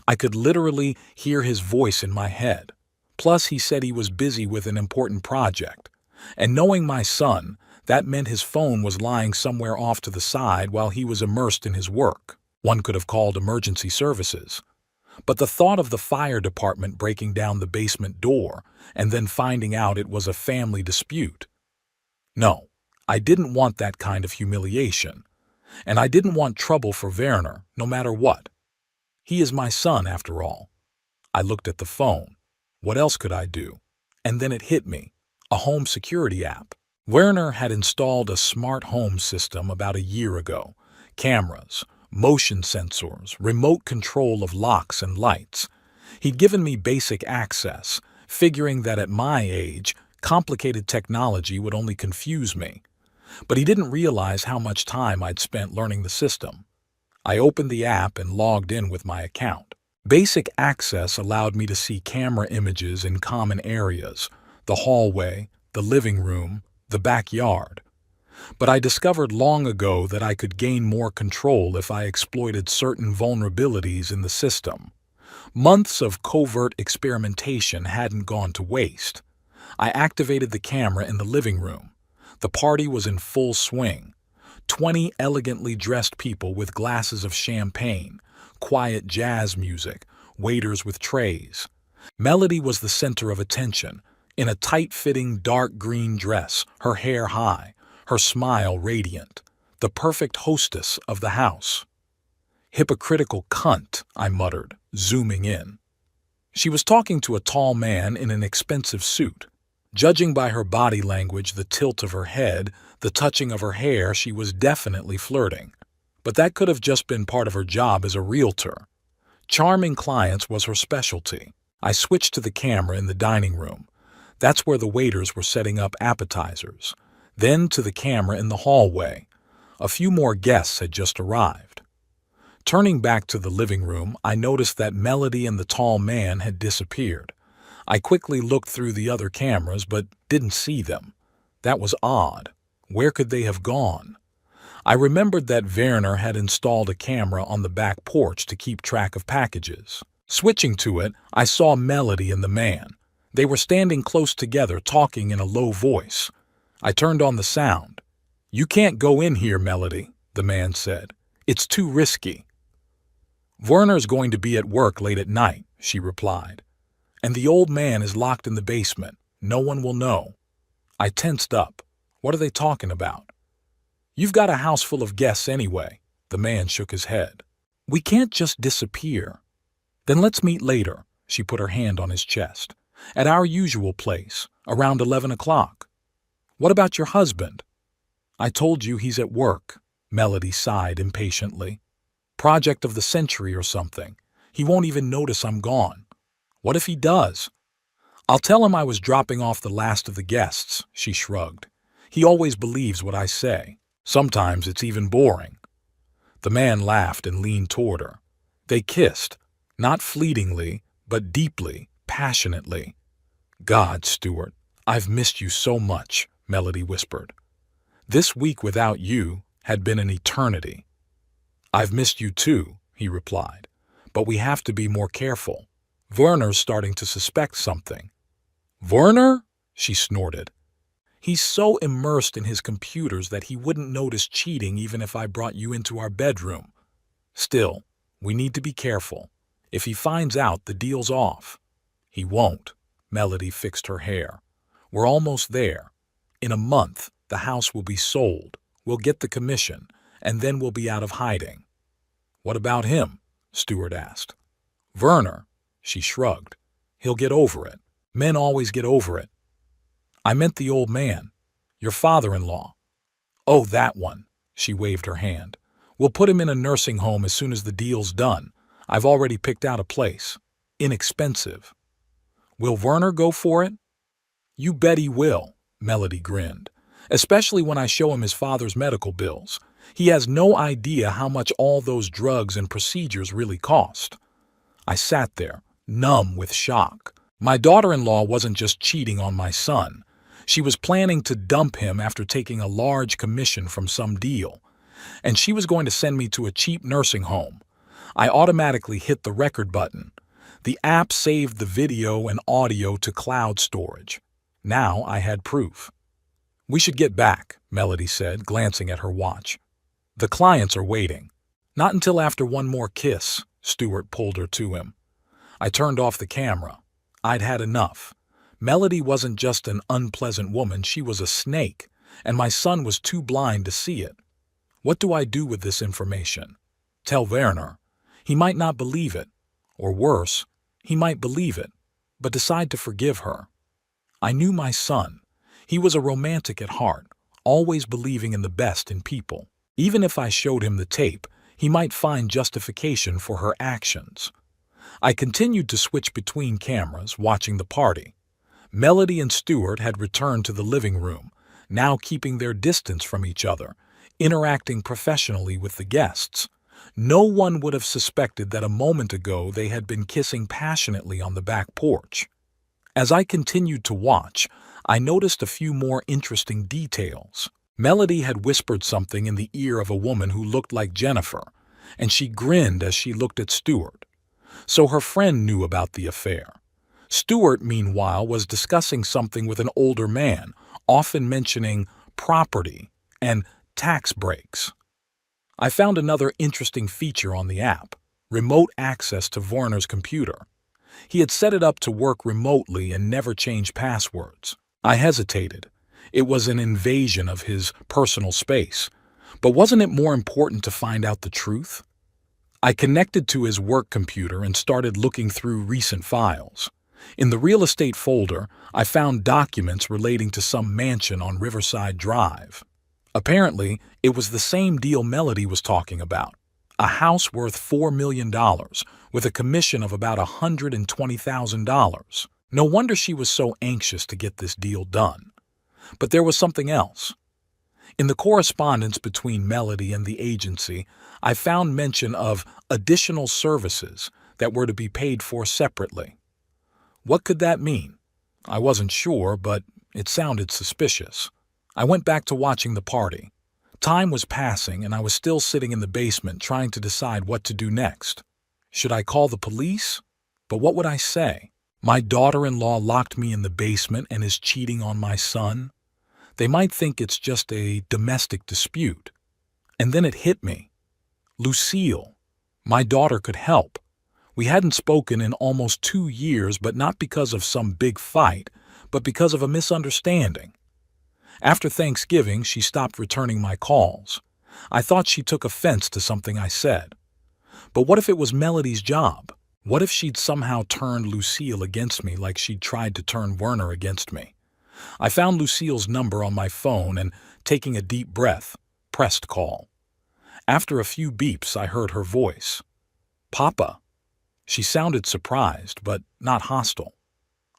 I could literally hear his voice in my head. Plus, he said he was busy with an important project. And knowing my son, that meant his phone was lying somewhere off to the side while he was immersed in his work. One could have called emergency services. But the thought of the fire department breaking down the basement door and then finding out it was a family dispute. No, I didn't want that kind of humiliation. And I didn't want trouble for Werner, no matter what. He is my son, after all. I looked at the phone. What else could I do? And then it hit me. A home security app. Werner had installed a smart home system about a year ago. Cameras, motion sensors, remote control of locks and lights. He'd given me basic access, figuring that at my age, complicated technology would only confuse me. But he didn't realize how much time I'd spent learning the system. I opened the app and logged in with my account. Basic access allowed me to see camera images in common areas, the hallway, the living room, the backyard. But I discovered long ago that I could gain more control if I exploited certain vulnerabilities in the system. Months of covert experimentation hadn't gone to waste. I activated the camera in the living room. The party was in full swing. 20 elegantly dressed people with glasses of champagne, quiet jazz music, waiters with trays. Melody was the center of attention, in a tight-fitting dark green dress, her hair high, her smile radiant, the perfect hostess of the house. Hypocritical cunt, I muttered, zooming in. She was talking to a tall man in an expensive suit. Judging by her body language, the tilt of her head, the touching of her hair, she was definitely flirting. But that could have just been part of her job as a realtor. Charming clients was her specialty. I switched to the camera in the dining room. That's where the waiters were setting up appetizers. Then to the camera in the hallway. A few more guests had just arrived. Turning back to the living room, I noticed that Melody and the tall man had disappeared. I quickly looked through the other cameras but didn't see them. That was odd. Where could they have gone? I remembered that Werner had installed a camera on the back porch to keep track of packages. Switching to it, I saw Melody and the man. They were standing close together, talking in a low voice. I turned on the sound. "You can't go in here, Melody," the man said. "It's too risky." "Werner's going to be at work late at night," she replied. "And the old man is locked in the basement. No one will know." I tensed up. What are they talking about? "You've got a house full of guests anyway." The man shook his head. "We can't just disappear." "Then let's meet later." She put her hand on his chest. "At our usual place, around 11 o'clock. "What about your husband?" "I told you he's at work." Melody sighed impatiently. "Project of the century or something. He won't even notice I'm gone." "What if he does?" "I'll tell him I was dropping off the last of the guests," she shrugged. "He always believes what I say. Sometimes it's even boring." The man laughed and leaned toward her. They kissed, not fleetingly, but deeply, passionately. God, Stuart, I've missed you so much, Melody whispered. This week without you had been an eternity. I've missed you too, he replied, but we have to be more careful. Werner's starting to suspect something. Werner? She snorted. He's so immersed in his computers that he wouldn't notice cheating even if I brought you into our bedroom. Still, we need to be careful. If he finds out, the deal's off. He won't. Melody fixed her hair. We're almost there. In a month, the house will be sold. We'll get the commission, and then we'll be out of hiding. What about him? Stuart asked. Werner, she shrugged. He'll get over it. Men always get over it. I meant the old man, your father-in-law. Oh, that one, she waved her hand. We'll put him in a nursing home as soon as the deal's done. I've already picked out a place. Inexpensive. Will Werner go for it? You bet he will, Melody grinned. Especially when I show him his father's medical bills. He has no idea how much all those drugs and procedures really cost. I sat there, numb with shock. My daughter-in-law wasn't just cheating on my son. She was planning to dump him after taking a large commission from some deal. And she was going to send me to a cheap nursing home. I automatically hit the record button. The app saved the video and audio to cloud storage. Now I had proof. We should get back, Melody said, glancing at her watch. The clients are waiting. Not until after one more kiss, Stuart pulled her to him. I turned off the camera. I'd had enough. Melody wasn't just an unpleasant woman, she was a snake, and my son was too blind to see it. What do I do with this information? Tell Werner. He might not believe it. Or worse, he might believe it, but decide to forgive her. I knew my son. He was a romantic at heart, always believing in the best in people. Even if I showed him the tape, he might find justification for her actions. I continued to switch between cameras, watching the party. Melody and Stuart had returned to the living room, now keeping their distance from each other, interacting professionally with the guests. No one would have suspected that a moment ago they had been kissing passionately on the back porch. As I continued to watch, I noticed a few more interesting details. Melody had whispered something in the ear of a woman who looked like Jennifer, and she grinned as she looked at Stuart. So her friend knew about the affair. Stuart, meanwhile, was discussing something with an older man, often mentioning property and tax breaks. I found another interesting feature on the app, remote access to Werner's computer. He had set it up to work remotely and never change passwords. I hesitated. It was an invasion of his personal space. But wasn't it more important to find out the truth? I connected to his work computer and started looking through recent files. In the real estate folder, I found documents relating to some mansion on Riverside Drive. Apparently, it was the same deal Melody was talking about. A house worth $4 million, with a commission of about $120,000. No wonder she was so anxious to get this deal done. But there was something else. In the correspondence between Melody and the agency, I found mention of additional services that were to be paid for separately. What could that mean? I wasn't sure, but it sounded suspicious. I went back to watching the party. Time was passing, and I was still sitting in the basement trying to decide what to do next. Should I call the police? But what would I say? My daughter-in-law locked me in the basement and is cheating on my son? They might think it's just a domestic dispute. And then it hit me. Lucille. My daughter could help. We hadn't spoken in almost 2 years, but not because of some big fight, but because of a misunderstanding. After Thanksgiving, she stopped returning my calls. I thought she took offense to something I said. But what if it was Melody's job? What if she'd somehow turned Lucille against me like she'd tried to turn Werner against me? I found Lucille's number on my phone and, taking a deep breath, pressed call. After a few beeps, I heard her voice. Papa. She sounded surprised, but not hostile.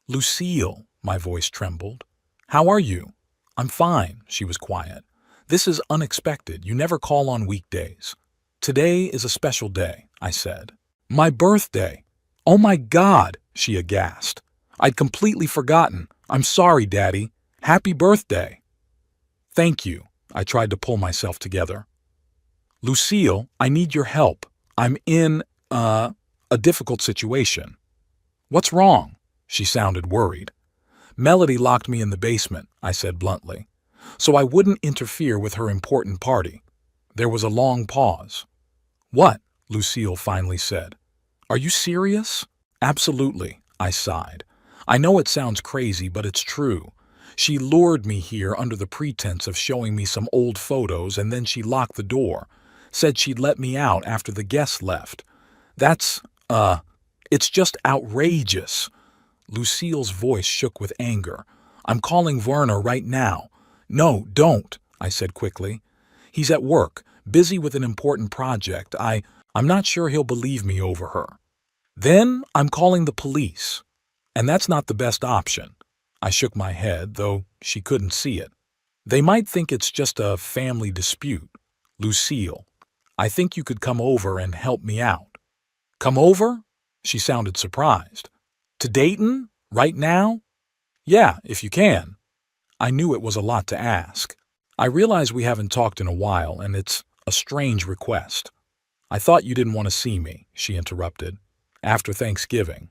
Lucille, my voice trembled. How are you? I'm fine, she was quiet. This is unexpected. You never call on weekdays. Today is a special day, I said. My birthday. Oh my God, she aghast. I'd completely forgotten. I'm sorry, Daddy. Happy birthday. Thank you. I tried to pull myself together. Lucille, I need your help. I'm in, a difficult situation. What's wrong? She sounded worried. Melody locked me in the basement, I said bluntly, so I wouldn't interfere with her important party. There was a long pause. What? Lucille finally said. Are you serious? Absolutely, I sighed. I know it sounds crazy, but it's true. She lured me here under the pretense of showing me some old photos, and then she locked the door, said she'd let me out after the guests left. That's, it's just outrageous. Lucille's voice shook with anger. I'm calling Werner right now. No, don't, I said quickly. He's at work, busy with an important project. I'm not sure he'll believe me over her. Then I'm calling the police. And that's not the best option. I shook my head, though she couldn't see it. They might think it's just a family dispute. Lucille, I think you could come over and help me out. Come over? She sounded surprised. To Dayton? Right now? Yeah, if you can. I knew it was a lot to ask. I realize we haven't talked in a while, and it's a strange request. I thought you didn't want to see me, she interrupted. After Thanksgiving.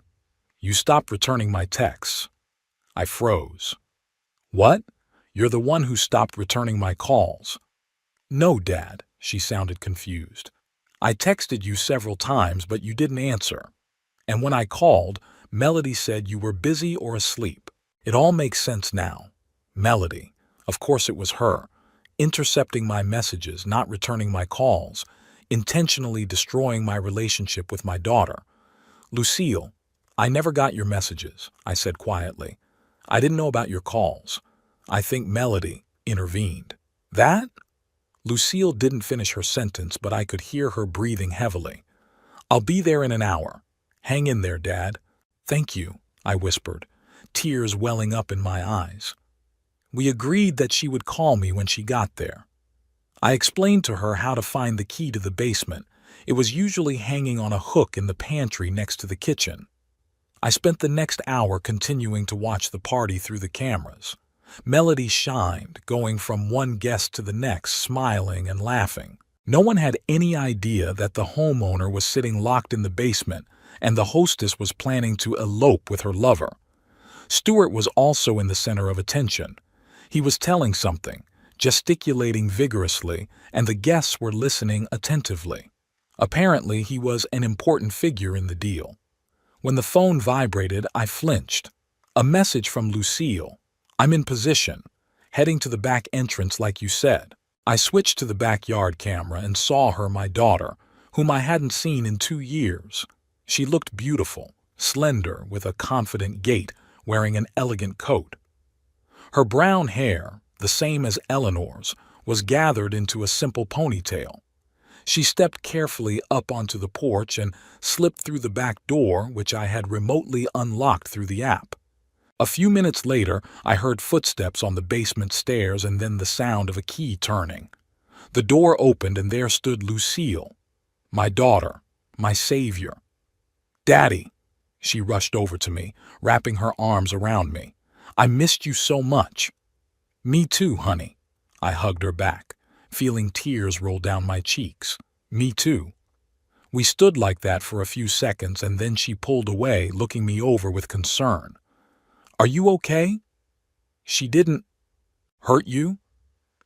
You stopped returning my texts. I froze. What? You're the one who stopped returning my calls. No, Dad, she sounded confused. I texted you several times, but you didn't answer. And when I called, Melody said you were busy or asleep. It all makes sense now. Melody. Of course it was her. Intercepting my messages, not returning my calls, intentionally destroying my relationship with my daughter. Lucille, I never got your messages, I said quietly. I didn't know about your calls. I think Melody intervened. That? Lucille didn't finish her sentence, but I could hear her breathing heavily. I'll be there in an hour. Hang in there, Dad. Thank you, I whispered, tears welling up in my eyes. We agreed that she would call me when she got there. I explained to her how to find the key to the basement. It was usually hanging on a hook in the pantry next to the kitchen. I spent the next hour continuing to watch the party through the cameras. Melody shined, going from one guest to the next, smiling and laughing. No one had any idea that the homeowner was sitting locked in the basement and the hostess was planning to elope with her lover. Stuart was also in the center of attention. He was telling something, gesticulating vigorously, and the guests were listening attentively. Apparently, he was an important figure in the deal. When the phone vibrated, I flinched. A message from Lucille. I'm in position, heading to the back entrance like you said. I switched to the backyard camera and saw her, my daughter, whom I hadn't seen in 2 years. She looked beautiful, slender, with a confident gait, wearing an elegant coat. Her brown hair, the same as Eleanor's, was gathered into a simple ponytail. She stepped carefully up onto the porch and slipped through the back door, which I had remotely unlocked through the app. A few minutes later, I heard footsteps on the basement stairs and then the sound of a key turning. The door opened and there stood Lucille, my daughter, my savior. Daddy, she rushed over to me, wrapping her arms around me. I missed you so much. Me too, honey. I hugged her back, feeling tears roll down my cheeks. Me too. We stood like that for a few seconds and then she pulled away, looking me over with concern. Are you okay? She didn't hurt you?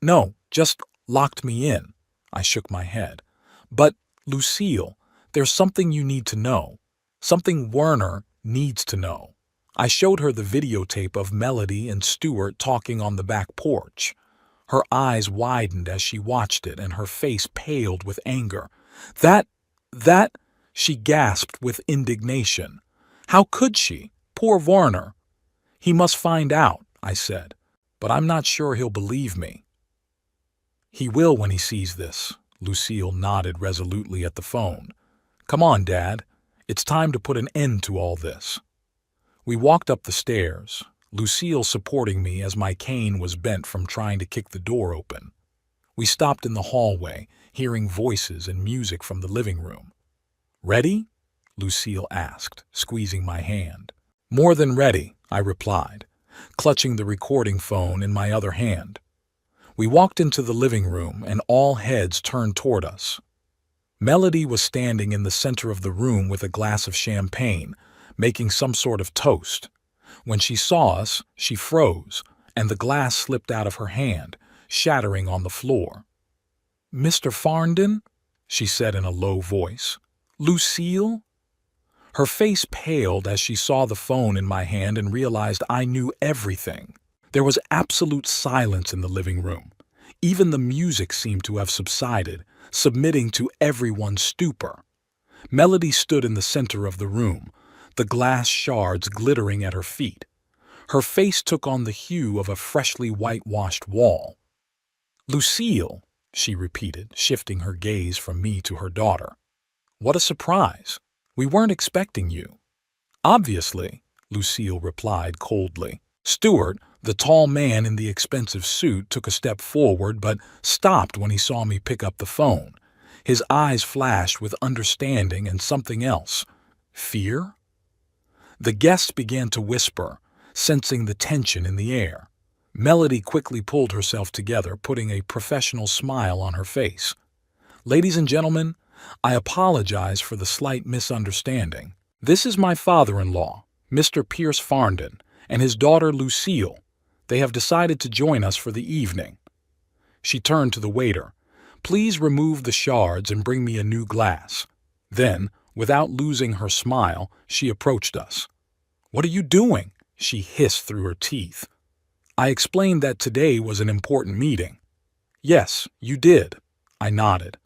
No, just locked me in. I shook my head. But, Lucille, there's something you need to know. Something Werner needs to know. I showed her the videotape of Melody and Stuart talking on the back porch. Her eyes widened as she watched it and her face paled with anger. That, she gasped with indignation. How could she? Poor Werner. He must find out, I said, but I'm not sure he'll believe me. He will when he sees this. Lucille nodded resolutely at the phone. Come on, Dad. It's time to put an end to all this. We walked up the stairs, Lucille supporting me as my cane was bent from trying to kick the door open. We stopped in the hallway, hearing voices and music from the living room. Ready? Lucille asked, squeezing my hand. More than ready, I replied, clutching the recording phone in my other hand. We walked into the living room and all heads turned toward us. Melody was standing in the center of the room with a glass of champagne, making some sort of toast. When she saw us, she froze, and the glass slipped out of her hand, shattering on the floor. "Mr. Farndon?" she said in a low voice. "Lucille?" Her face paled as she saw the phone in my hand and realized I knew everything. There was absolute silence in the living room. Even the music seemed to have subsided, submitting to everyone's stupor. Melody stood in the center of the room, the glass shards glittering at her feet. Her face took on the hue of a freshly whitewashed wall. "Lucille," she repeated, shifting her gaze from me to her daughter. "What a surprise. We weren't expecting you." "Obviously," Lucille replied coldly. Stuart, the tall man in the expensive suit, took a step forward but stopped when he saw me pick up the phone. His eyes flashed with understanding and something else. Fear? The guests began to whisper, sensing the tension in the air. Melody quickly pulled herself together, putting a professional smile on her face. "Ladies and gentlemen, I apologize for the slight misunderstanding. This is my father-in-law, Mr. Pierce Farndon, and his daughter Lucille. They have decided to join us for the evening." She turned to the waiter. "Please remove the shards and bring me a new glass." Then, without losing her smile, she approached us. "What are you doing?" she hissed through her teeth. I explained that today was an important meeting. "Yes, you did," I nodded.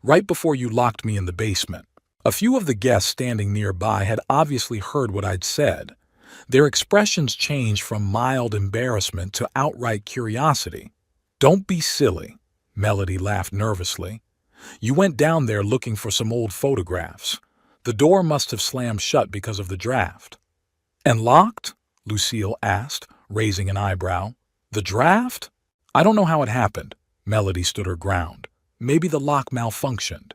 "Right before you locked me in the basement." A few of the guests standing nearby had obviously heard what I'd said. Their expressions changed from mild embarrassment to outright curiosity. "Don't be silly," Melody laughed nervously. "You went down there looking for some old photographs. The door must have slammed shut because of the draft." "And locked?" Lucille asked, raising an eyebrow. "The draft? I don't know how it happened." Melody stood her ground. "Maybe the lock malfunctioned.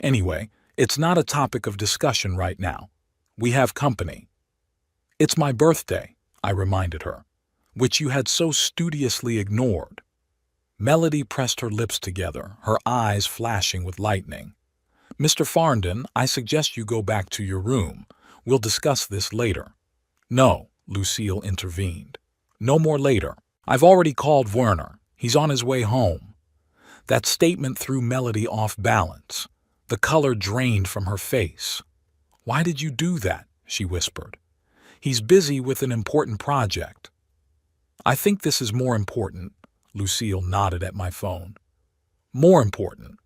Anyway, it's not a topic of discussion right now. We have company." "It's my birthday," I reminded her, "which you had so studiously ignored." Melody pressed her lips together, her eyes flashing with lightning. "Mr. Farndon, I suggest you go back to your room. We'll discuss this later." "No," Lucille intervened. "No more later. I've already called Werner. He's on his way home." That statement threw Melody off balance. The color drained from her face. "Why did you do that?" she whispered. "He's busy with an important project." "I think this is more important," Lucille nodded at my phone. "More important."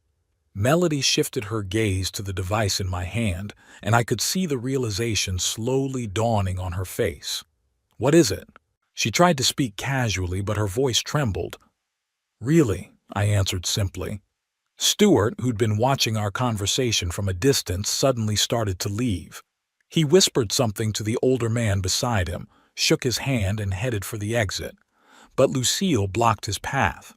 Melody shifted her gaze to the device in my hand, and I could see the realization slowly dawning on her face. "What is it?" She tried to speak casually, but her voice trembled. "Really," I answered simply. Stuart, who'd been watching our conversation from a distance, suddenly started to leave. He whispered something to the older man beside him, shook his hand, and headed for the exit. But Lucille blocked his path.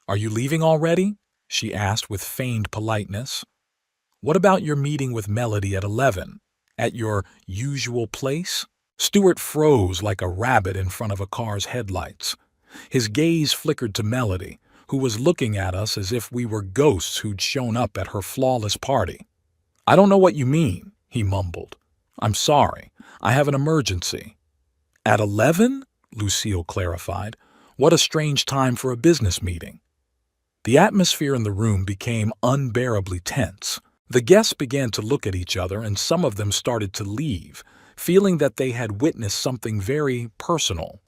"Are you leaving already?" she asked with feigned politeness. "What about your meeting with Melody at 11? At your usual place?" Stuart froze like a rabbit in front of a car's headlights. His gaze flickered to Melody, who was looking at us as if we were ghosts who'd shown up at her flawless party. "I don't know what you mean," he mumbled. "I'm sorry. I have an emergency." "At 11? Lucille clarified. "What a strange time for a business meeting." The atmosphere in the room became unbearably tense. The guests began to look at each other, and some of them started to leave, feeling that they had witnessed something very personal.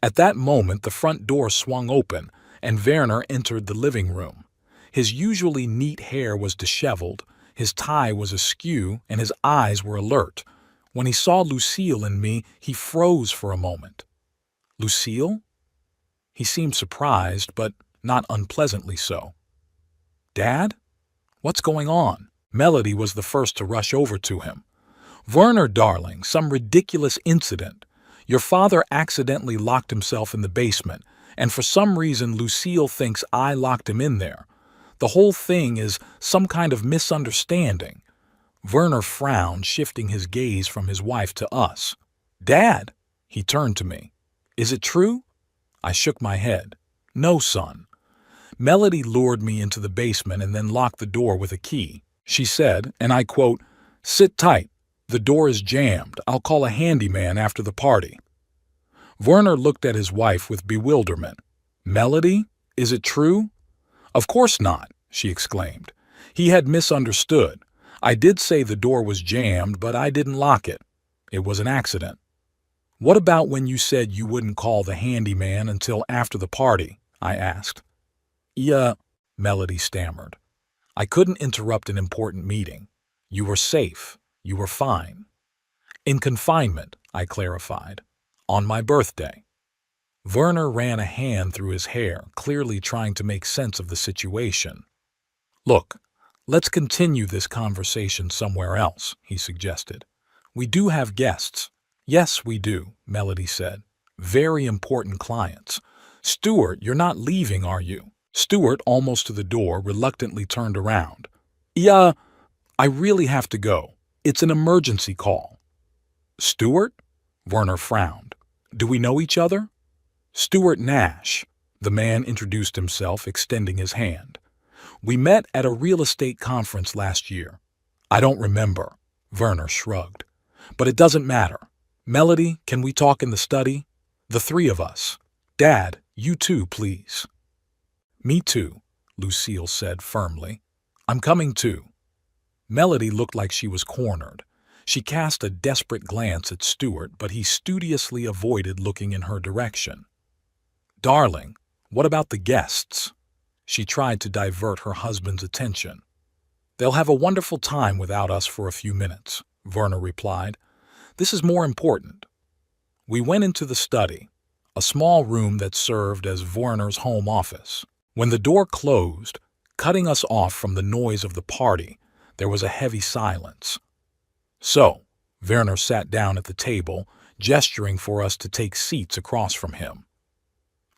At that moment, the front door swung open, and Werner entered the living room. His usually neat hair was disheveled, his tie was askew, and his eyes were alert. When he saw Lucille and me, he froze for a moment. "Lucille?" He seemed surprised, but not unpleasantly so. "Dad? What's going on?" Melody was the first to rush over to him. "Werner, darling, some ridiculous incident. Your father accidentally locked himself in the basement, and for some reason Lucille thinks I locked him in there. The whole thing is some kind of misunderstanding. Werner frowned, shifting his gaze from his wife to us. "Dad," he turned to me. "Is it true?" I shook my head. "No, son. Melody lured me into the basement and then locked the door with a key. She said, and I quote, 'Sit tight. The door is jammed. I'll call a handyman after the party.'" Werner looked at his wife with bewilderment. "Melody? Is it true?" "Of course not," she exclaimed. "He had misunderstood. I did say the door was jammed, but I didn't lock it. It was an accident." "What about when you said you wouldn't call the handyman until after the party?" I asked. "Yeah," Melody stammered. "I couldn't interrupt an important meeting. You were safe. You were fine." "In confinement," I clarified. "On my birthday." Werner ran a hand through his hair, clearly trying to make sense of the situation. "Look, let's continue this conversation somewhere else," he suggested. "We do have guests." "Yes, we do," Melody said. "Very important clients. Stuart, you're not leaving, are you?" Stuart, almost to the door, reluctantly turned around. "Yeah, I really have to go. It's an emergency call." "Stuart?" Werner frowned. "Do we know each other?" "Stuart Nash," the man introduced himself, extending his hand. "We met at a real estate conference last year." "I don't remember," Werner shrugged. "But it doesn't matter. Melody, can we talk in the study? The three of us. Dad, you too, please." "Me too," Lucille said firmly. "I'm coming too." Melody looked like she was cornered. She cast a desperate glance at Stuart, but he studiously avoided looking in her direction. "Darling, what about the guests?" She tried to divert her husband's attention. "They'll have a wonderful time without us for a few minutes," Werner replied. "This is more important." We went into the study, a small room that served as Werner's home office. When the door closed, cutting us off from the noise of the party, there was a heavy silence. "So," Werner sat down at the table, gesturing for us to take seats across from him.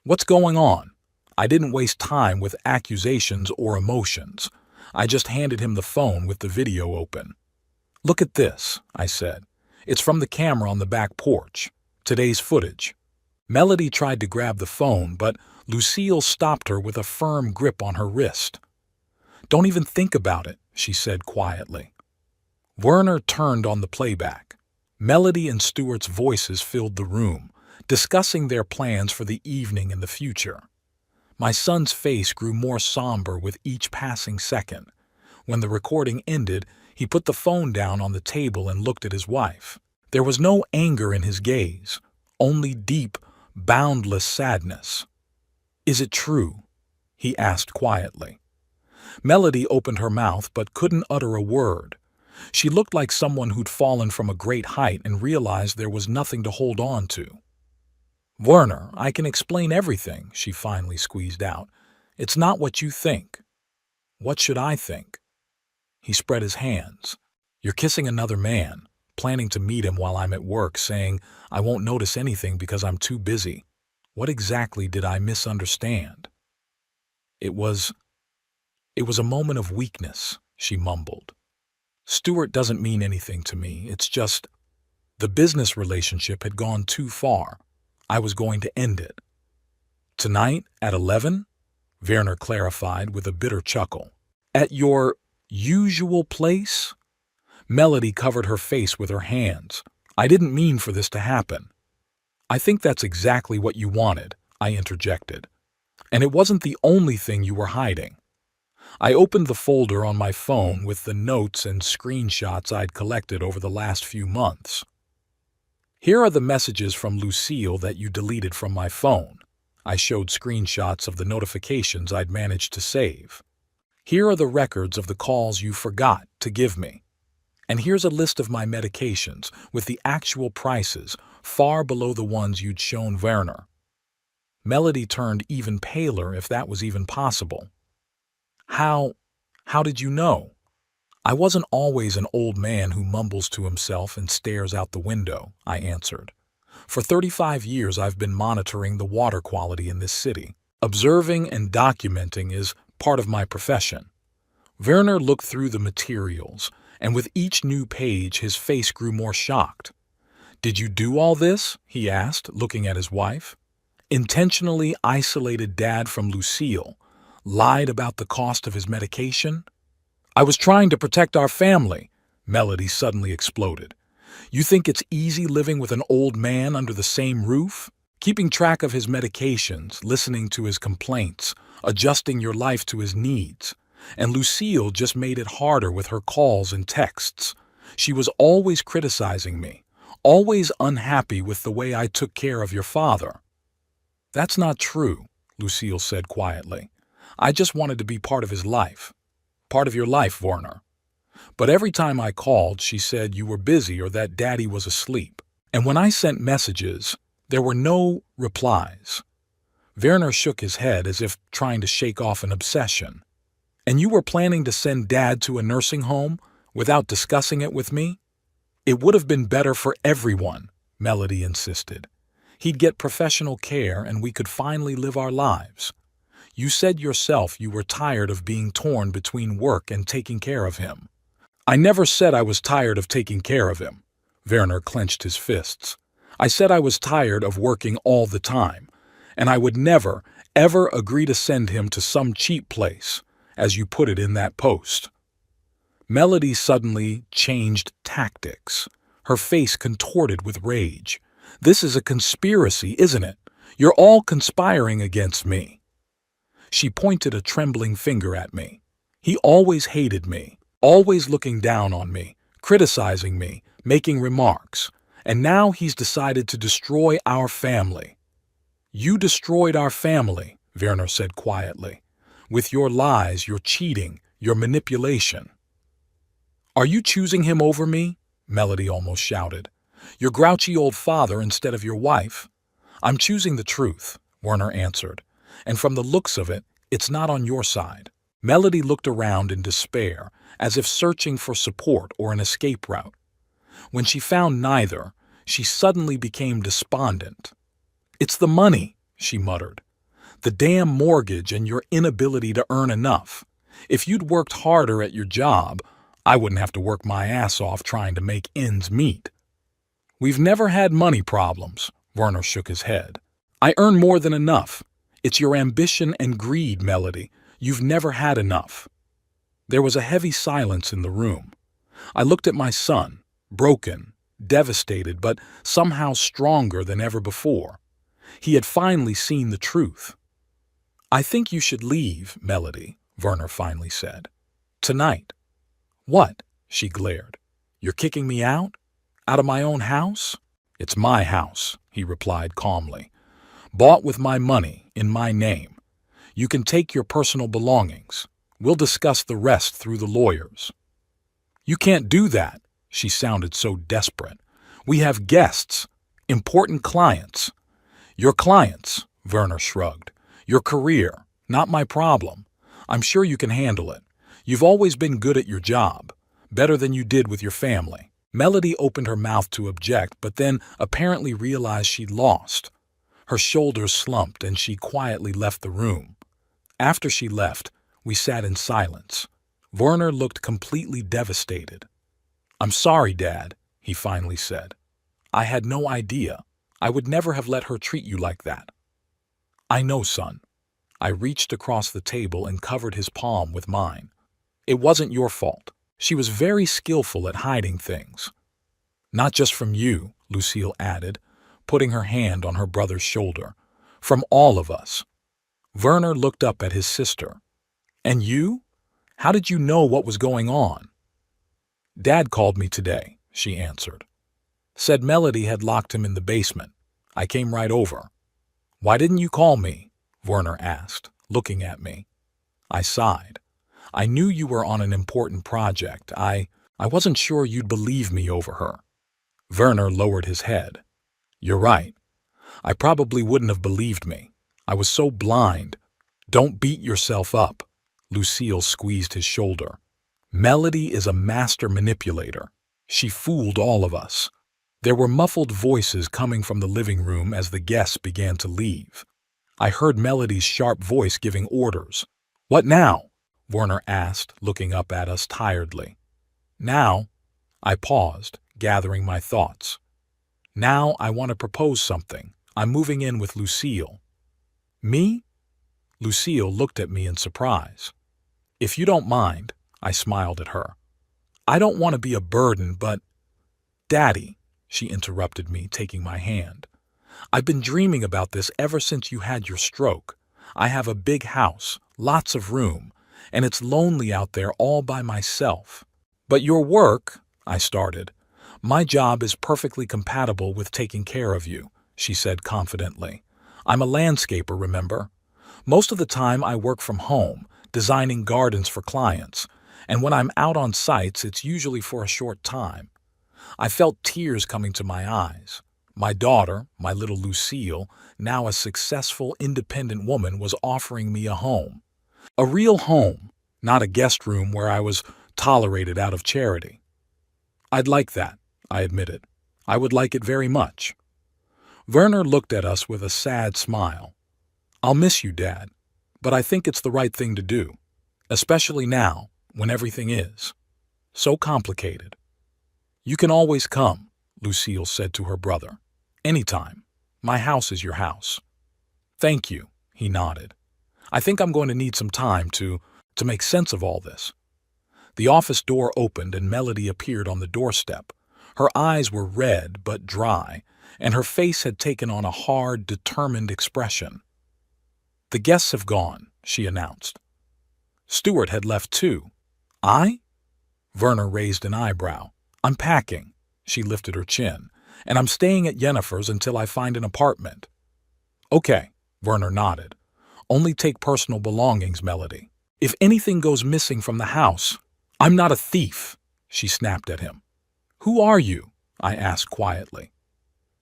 "What's going on?" I didn't waste time with accusations or emotions. I just handed him the phone with the video open. "Look at this," I said. "It's from the camera on the back porch. Today's footage." Melody tried to grab the phone, but Lucille stopped her with a firm grip on her wrist. "Don't even think about it," she said quietly. Werner turned on the playback. Melody and Stuart's voices filled the room, discussing their plans for the evening and the future. My son's face grew more somber with each passing second. When the recording ended, he put the phone down on the table and looked at his wife. There was no anger in his gaze, only deep, boundless sadness. "Is it true?" he asked quietly. Melody opened her mouth but couldn't utter a word. She looked like someone who'd fallen from a great height and realized there was nothing to hold on to. "Werner, I can explain everything," she finally squeezed out. "It's not what you think." "What should I think?" He spread his hands. "You're kissing another man, planning to meet him while I'm at work, saying I won't notice anything because I'm too busy. What exactly did I misunderstand?" It was a moment of weakness," she mumbled. "Stuart doesn't mean anything to me. It's just the business relationship had gone too far. I was going to end it." "Tonight at 11? Werner clarified with a bitter chuckle. "At your usual place?" Melody covered her face with her hands. "I didn't mean for this to happen." "I think that's exactly what you wanted," I interjected. "And it wasn't the only thing you were hiding." I opened the folder on my phone with the notes and screenshots I'd collected over the last few months. "Here are the messages from Lucille that you deleted from my phone." I showed screenshots of the notifications I'd managed to save. "Here are the records of the calls you forgot to give me. And here's a list of my medications with the actual prices, far below the ones you'd shown Werner." Melody turned even paler, if that was even possible. How did you know?" "I wasn't always an old man who mumbles to himself and stares out the window," I answered. "For 35 years I've been monitoring the water quality in this city. Observing and documenting is part of my profession." Werner looked through the materials, and with each new page his face grew more shocked. "Did you do all this?" he asked, looking at his wife. "Intentionally isolated Dad from Lucille, lied about the cost of his medication?" "I was trying to protect our family," Melody suddenly exploded. "You think it's easy living with an old man under the same roof? Keeping track of his medications, listening to his complaints, adjusting your life to his needs. And Lucille just made it harder with her calls and texts. She was always criticizing me, always unhappy with the way I took care of your father." "That's not true," Lucille said quietly. "I just wanted to be part of his life. Part of your life, Werner. But every time I called, she said you were busy or that Daddy was asleep. And when I sent messages, there were no replies." Werner shook his head as if trying to shake off an obsession. "And you were planning to send Dad to a nursing home without discussing it with me?" "It would have been better for everyone," Melody insisted. "He'd get professional care and we could finally live our lives. You said yourself you were tired of being torn between work and taking care of him." "I never said I was tired of taking care of him." Werner clenched his fists. "I said I was tired of working all the time, and I would never, ever agree to send him to some cheap place, as you put it in that post." Melody suddenly changed tactics. Her face contorted with rage. "This is a conspiracy, isn't it? You're all conspiring against me." She pointed a trembling finger at me. "He always hated me, always looking down on me, criticizing me, making remarks. And now he's decided to destroy our family." "You destroyed our family," Werner said quietly. "With your lies, your cheating, your manipulation." "Are you choosing him over me?" Melody almost shouted. "Your grouchy old father instead of your wife?" "I'm choosing the truth," Werner answered. "And from the looks of it, it's not on your side." Melody looked around in despair, as if searching for support or an escape route. When she found neither, she suddenly became despondent. "It's the money," she muttered. "The damn mortgage and your inability to earn enough. If you'd worked harder at your job, I wouldn't have to work my ass off trying to make ends meet." "We've never had money problems," Werner shook his head. "I earn more than enough. It's your ambition and greed, Melody. You've never had enough." There was a heavy silence in the room. I looked at my son, broken, devastated, but somehow stronger than ever before. He had finally seen the truth. "I think you should leave, Melody," Werner finally said. "Tonight." "What?" she glared. "You're kicking me out? Out of my own house?" "It's my house," he replied calmly. "Bought with my money, in my name. You can take your personal belongings. We'll discuss the rest through the lawyers." "You can't do that," she sounded so desperate. "We have guests, important clients." "Your clients," Werner shrugged. "Your career, not my problem. I'm sure you can handle it. You've always been good at your job, better than you did with your family." Melody opened her mouth to object, but then apparently realized she'd lost. Her shoulders slumped and she quietly left the room. After she left, we sat in silence. Werner looked completely devastated. "I'm sorry, Dad," he finally said. "I had no idea. I would never have let her treat you like that." "I know, son." I reached across the table and covered his palm with mine. "It wasn't your fault. She was very skillful at hiding things." "Not just from you," Lucille added, putting her hand on her brother's shoulder. "From all of us." Werner looked up at his sister. "And you? How did you know what was going on?" "Dad called me today," she answered. "Said Melody had locked him in the basement. I came right over." "Why didn't you call me?" Werner asked, looking at me. I sighed. "I knew you were on an important project. I wasn't sure you'd believe me over her." Werner lowered his head. "You're right. I probably wouldn't have believed me. I was so blind." "Don't beat yourself up." Lucille squeezed his shoulder. "Melody is a master manipulator. She fooled all of us." There were muffled voices coming from the living room as the guests began to leave. I heard Melody's sharp voice giving orders. "What now?" Werner asked, looking up at us tiredly. Now, I paused, gathering my thoughts. Now I want to propose something. I'm moving in with Lucille. Me? Lucille looked at me in surprise. If you don't mind, I smiled at her. I don't want to be a burden, but… Daddy, she interrupted me, taking my hand. I've been dreaming about this ever since you had your stroke. I have a big house, lots of room, and it's lonely out there all by myself. But your work, I started. My job is perfectly compatible with taking care of you, she said confidently. I'm a landscaper, remember? Most of the time I work from home, designing gardens for clients, and when I'm out on sites, it's usually for a short time. I felt tears coming to my eyes. My daughter, my little Lucille, now a successful, independent woman, was offering me a home. A real home, not a guest room where I was tolerated out of charity. I'd like that, I admitted. I would like it very much. Werner looked at us with a sad smile. I'll miss you, Dad, but I think it's the right thing to do, especially now, when everything is so complicated. You can always come, Lucille said to her brother. Anytime. My house is your house. Thank you, he nodded. I think I'm going to need some time to make sense of all this. The office door opened and Melody appeared on the doorstep. Her eyes were red but dry, and her face had taken on a hard, determined expression. The guests have gone, she announced. Stuart had left too. I? Werner raised an eyebrow. I'm packing, she lifted her chin, and I'm staying at Yennefer's until I find an apartment. Okay, Werner nodded. Only take personal belongings, Melody. If anything goes missing from the house… I'm not a thief, she snapped at him. Who are you? I asked quietly.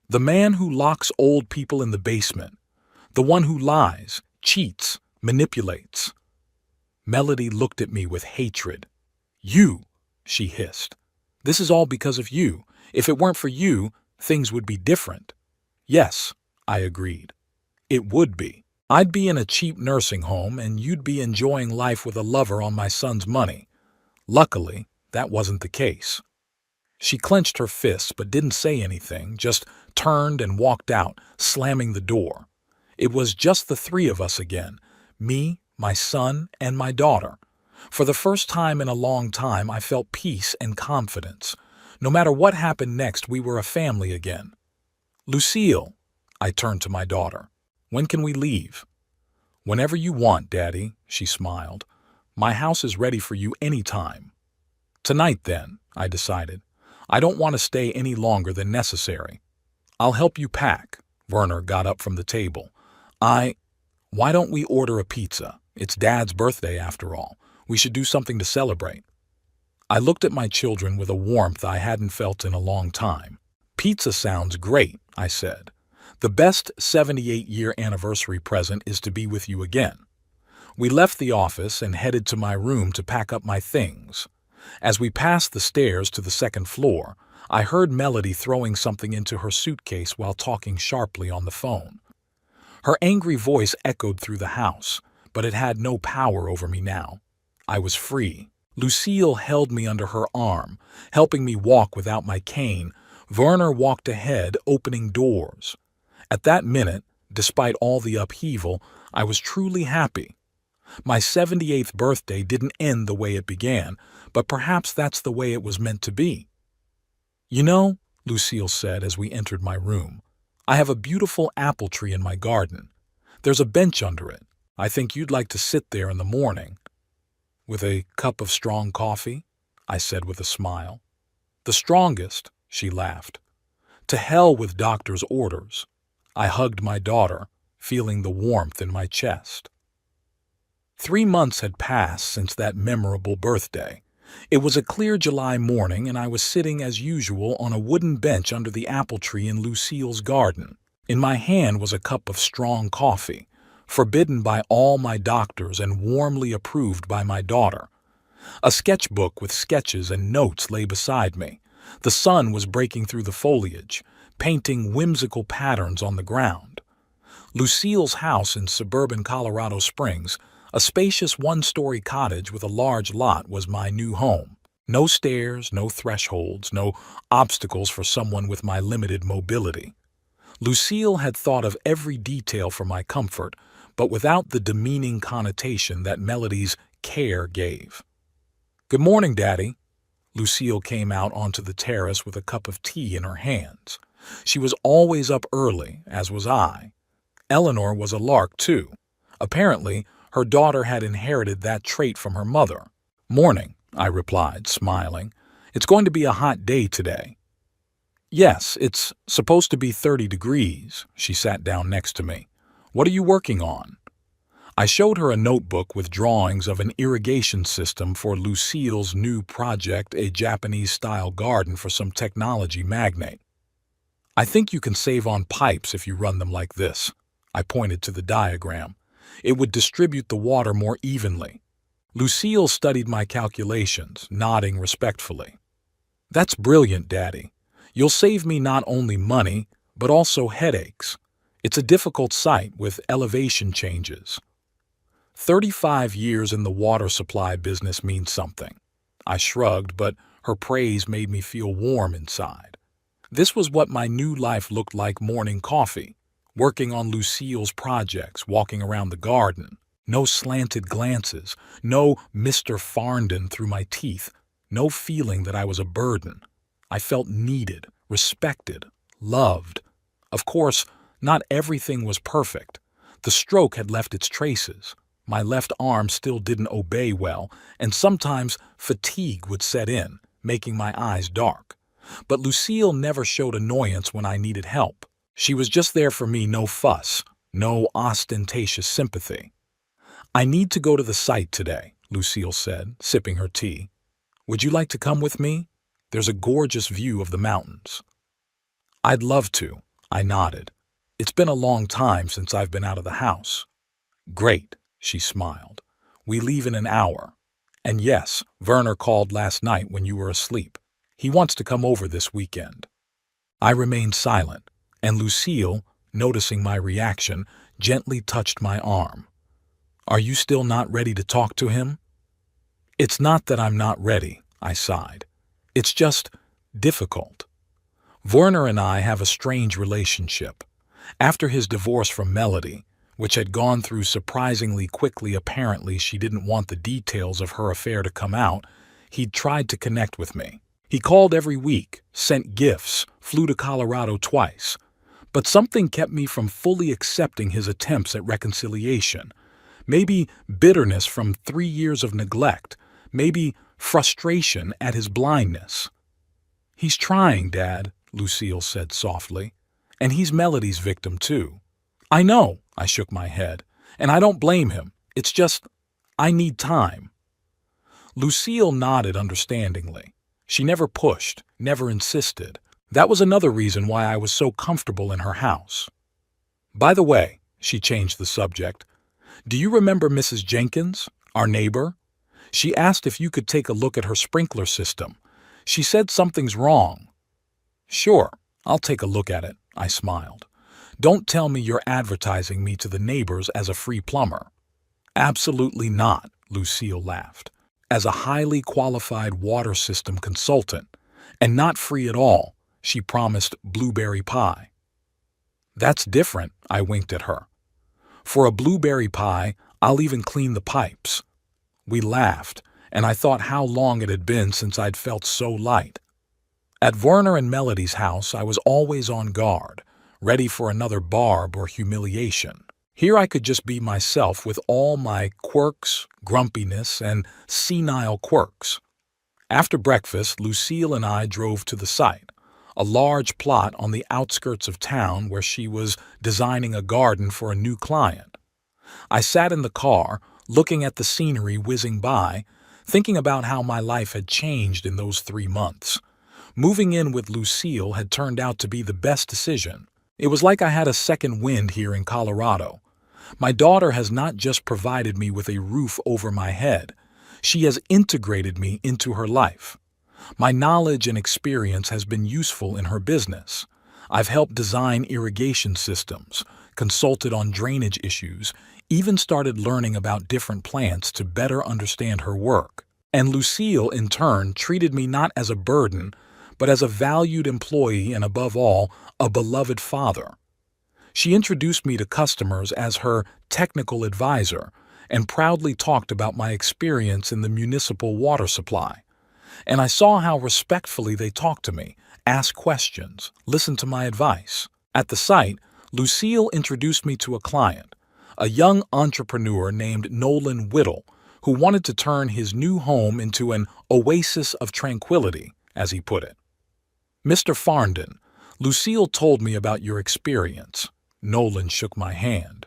The man who locks old people in the basement. The one who lies, cheats, manipulates. Melody looked at me with hatred. You, she hissed. This is all because of you. If it weren't for you, things would be different. Yes, I agreed. It would be. I'd be in a cheap nursing home and you'd be enjoying life with a lover on my son's money. Luckily, that wasn't the case. She clenched her fists but didn't say anything, just turned and walked out, slamming the door. It was just the three of us again, me, my son, and my daughter. For the first time in a long time, I felt peace and confidence. No matter what happened next, we were a family again. Lucille, I turned to my daughter. When can we leave? Whenever you want, Daddy, she smiled. My house is ready for you any time. Tonight, then, I decided. I don't want to stay any longer than necessary. I'll help you pack. Werner got up from the table. Why don't we order a pizza? It's Dad's birthday after all. We should do something to celebrate. I looked at my children with a warmth I hadn't felt in a long time. Pizza sounds great, I said. The best 78-year anniversary present is to be with you again. We left the office and headed to my room to pack up my things. As we passed the stairs to the second floor, I heard Melody throwing something into her suitcase while talking sharply on the phone. Her angry voice echoed through the house, but it had no power over me now. I was free. Lucille held me under her arm, helping me walk without my cane. Werner walked ahead, opening doors. At that minute, despite all the upheaval, I was truly happy. My 78th birthday didn't end the way it began, but perhaps that's the way it was meant to be. You know, Lucille said as we entered my room, I have a beautiful apple tree in my garden. There's a bench under it. I think you'd like to sit there in the morning. With a cup of strong coffee? I said with a smile. The strongest, she laughed. To hell with doctor's orders. I hugged my daughter, feeling the warmth in my chest. 3 months had passed since that memorable birthday. It was a clear July morning and I was sitting as usual on a wooden bench under the apple tree in Lucille's garden. In my hand was a cup of strong coffee, forbidden by all my doctors and warmly approved by my daughter. A sketchbook with sketches and notes lay beside me. The sun was breaking through the foliage, painting whimsical patterns on the ground. Lucille's house in suburban Colorado Springs, a spacious one-story cottage with a large lot, was my new home. No stairs, no thresholds, no obstacles for someone with my limited mobility. Lucille had thought of every detail for my comfort, but without the demeaning connotation that Melody's care gave. "Good morning, Daddy." Lucille came out onto the terrace with a cup of tea in her hands. She was always up early, as was I. Eleanor was a lark, too. Apparently, her daughter had inherited that trait from her mother. "Morning," I replied, smiling. "It's going to be a hot day today." "Yes, it's supposed to be 30 degrees." She sat down next to me. "What are you working on?" I showed her a notebook with drawings of an irrigation system for Lucille's new project, a Japanese-style garden for some technology magnate. "I think you can save on pipes if you run them like this." I pointed to the diagram. "It would distribute the water more evenly." Lucille studied my calculations, nodding respectfully. "That's brilliant, Daddy. You'll save me not only money, but also headaches. It's a difficult site with elevation changes." 35 years in the water supply business means something. I shrugged, but her praise made me feel warm inside. This was what my new life looked like: morning coffee, working on Lucille's projects, walking around the garden. No slanted glances, no Mr. Farndon through my teeth, no feeling that I was a burden. I felt needed, respected, loved. Of course, not everything was perfect. The stroke had left its traces. My left arm still didn't obey well, and sometimes fatigue would set in, making my eyes dark. But Lucille never showed annoyance when I needed help. She was just there for me, no fuss, no ostentatious sympathy. "I need to go to the site today," Lucille said, sipping her tea. "Would you like to come with me? There's a gorgeous view of the mountains." "I'd love to," I nodded. "It's been a long time since I've been out of the house." "Great," she smiled. "We leave in an hour. And yes, Werner called last night when you were asleep. He wants to come over this weekend." I remained silent, and Lucille, noticing my reaction, gently touched my arm. "Are you still not ready to talk to him?" "It's not that I'm not ready," I sighed. "It's just difficult. Werner and I have a strange relationship. After his divorce from Melody, which had gone through surprisingly quickly, apparently she didn't want the details of her affair to come out, he'd tried to connect with me. He called every week, sent gifts, flew to Colorado twice. But something kept me from fully accepting his attempts at reconciliation. Maybe bitterness from 3 years of neglect, maybe frustration at his blindness. "He's trying, Dad," Lucille said softly. "And he's Melody's victim, too." "I know," I shook my head, "and I don't blame him. It's just, I need time." Lucille nodded understandingly. She never pushed, never insisted. That was another reason why I was so comfortable in her house. "By the way," she changed the subject, "do you remember Mrs. Jenkins, our neighbor? She asked if you could take a look at her sprinkler system. She said something's wrong." "Sure, I'll take a look at it," I smiled. "Don't tell me you're advertising me to the neighbors as a free plumber." "Absolutely not," Lucille laughed. "As a highly qualified water system consultant, and not free at all," she promised blueberry pie. "That's different," I winked at her. "For a blueberry pie, I'll even clean the pipes." We laughed, and I thought how long it had been since I'd felt so light. At Werner and Melody's house, I was always on guard, ready for another barb or humiliation. Here I could just be myself with all my quirks, grumpiness, and senile quirks. After breakfast, Lucille and I drove to the site, a large plot on the outskirts of town where she was designing a garden for a new client. I sat in the car, looking at the scenery whizzing by, thinking about how my life had changed in those 3 months. Moving in with Lucille had turned out to be the best decision. It was like I had a second wind here in Colorado. My daughter has not just provided me with a roof over my head. She has integrated me into her life. My knowledge and experience has been useful in her business. I've helped design irrigation systems, consulted on drainage issues, even started learning about different plants to better understand her work. And Lucille, in turn, treated me not as a burden, but as a valued employee and, above all, a beloved father. She introduced me to customers as her technical advisor and proudly talked about my experience in the municipal water supply. And I saw how respectfully they talked to me, asked questions, listened to my advice. At the site, Lucille introduced me to a client, a young entrepreneur named Nolan Whittle, who wanted to turn his new home into an oasis of tranquility, as he put it. "Mr. Farndon, Lucille told me about your experience." Nolan shook my hand.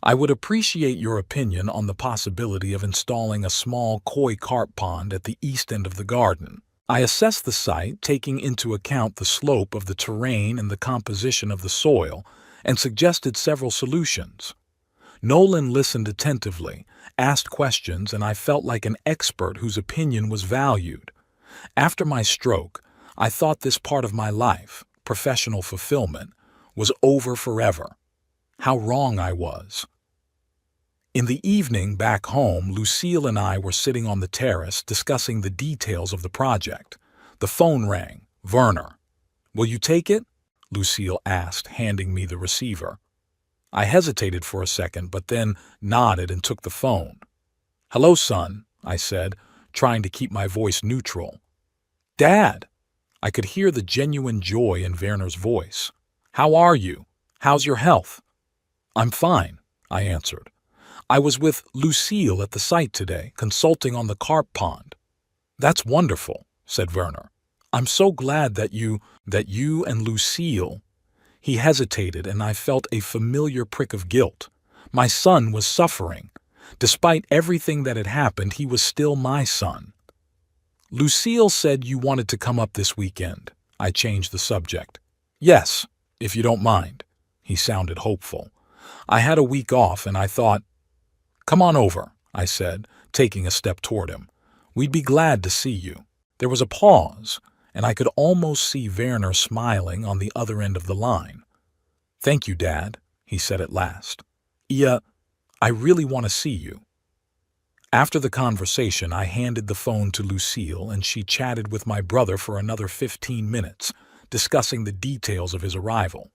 "I would appreciate your opinion on the possibility of installing a small koi carp pond at the east end of the garden. I assessed the site, taking into account the slope of the terrain and the composition of the soil, and suggested several solutions." Nolan listened attentively, asked questions, and I felt like an expert whose opinion was valued. After my stroke, I thought this part of my life, professional fulfillment, was over forever. How wrong I was. In the evening back home, Lucille and I were sitting on the terrace discussing the details of the project. The phone rang. "Werner." "Will you take it?" Lucille asked, handing me the receiver. I hesitated for a second, but then nodded and took the phone. "Hello, son," I said, trying to keep my voice neutral. "Dad!" I could hear the genuine joy in Werner's voice. "How are you? How's your health?" "I'm fine," I answered. "I was with Lucille at the site today, consulting on the carp pond." "That's wonderful," said Werner. "I'm so glad that you and Lucille—" He hesitated, and I felt a familiar prick of guilt. My son was suffering. Despite everything that had happened, he was still my son. "Lucille said you wanted to come up this weekend." I changed the subject. "Yes, if you don't mind." He sounded hopeful. "I had a week off, and I thought—" "Come on over," I said, taking a step toward him. "We'd be glad to see you." There was a pause, and I could almost see Werner smiling on the other end of the line. "Thank you, Dad," he said at last. I really want to see you." After the conversation, I handed the phone to Lucille, and she chatted with my brother for another 15 minutes, discussing the details of his arrival.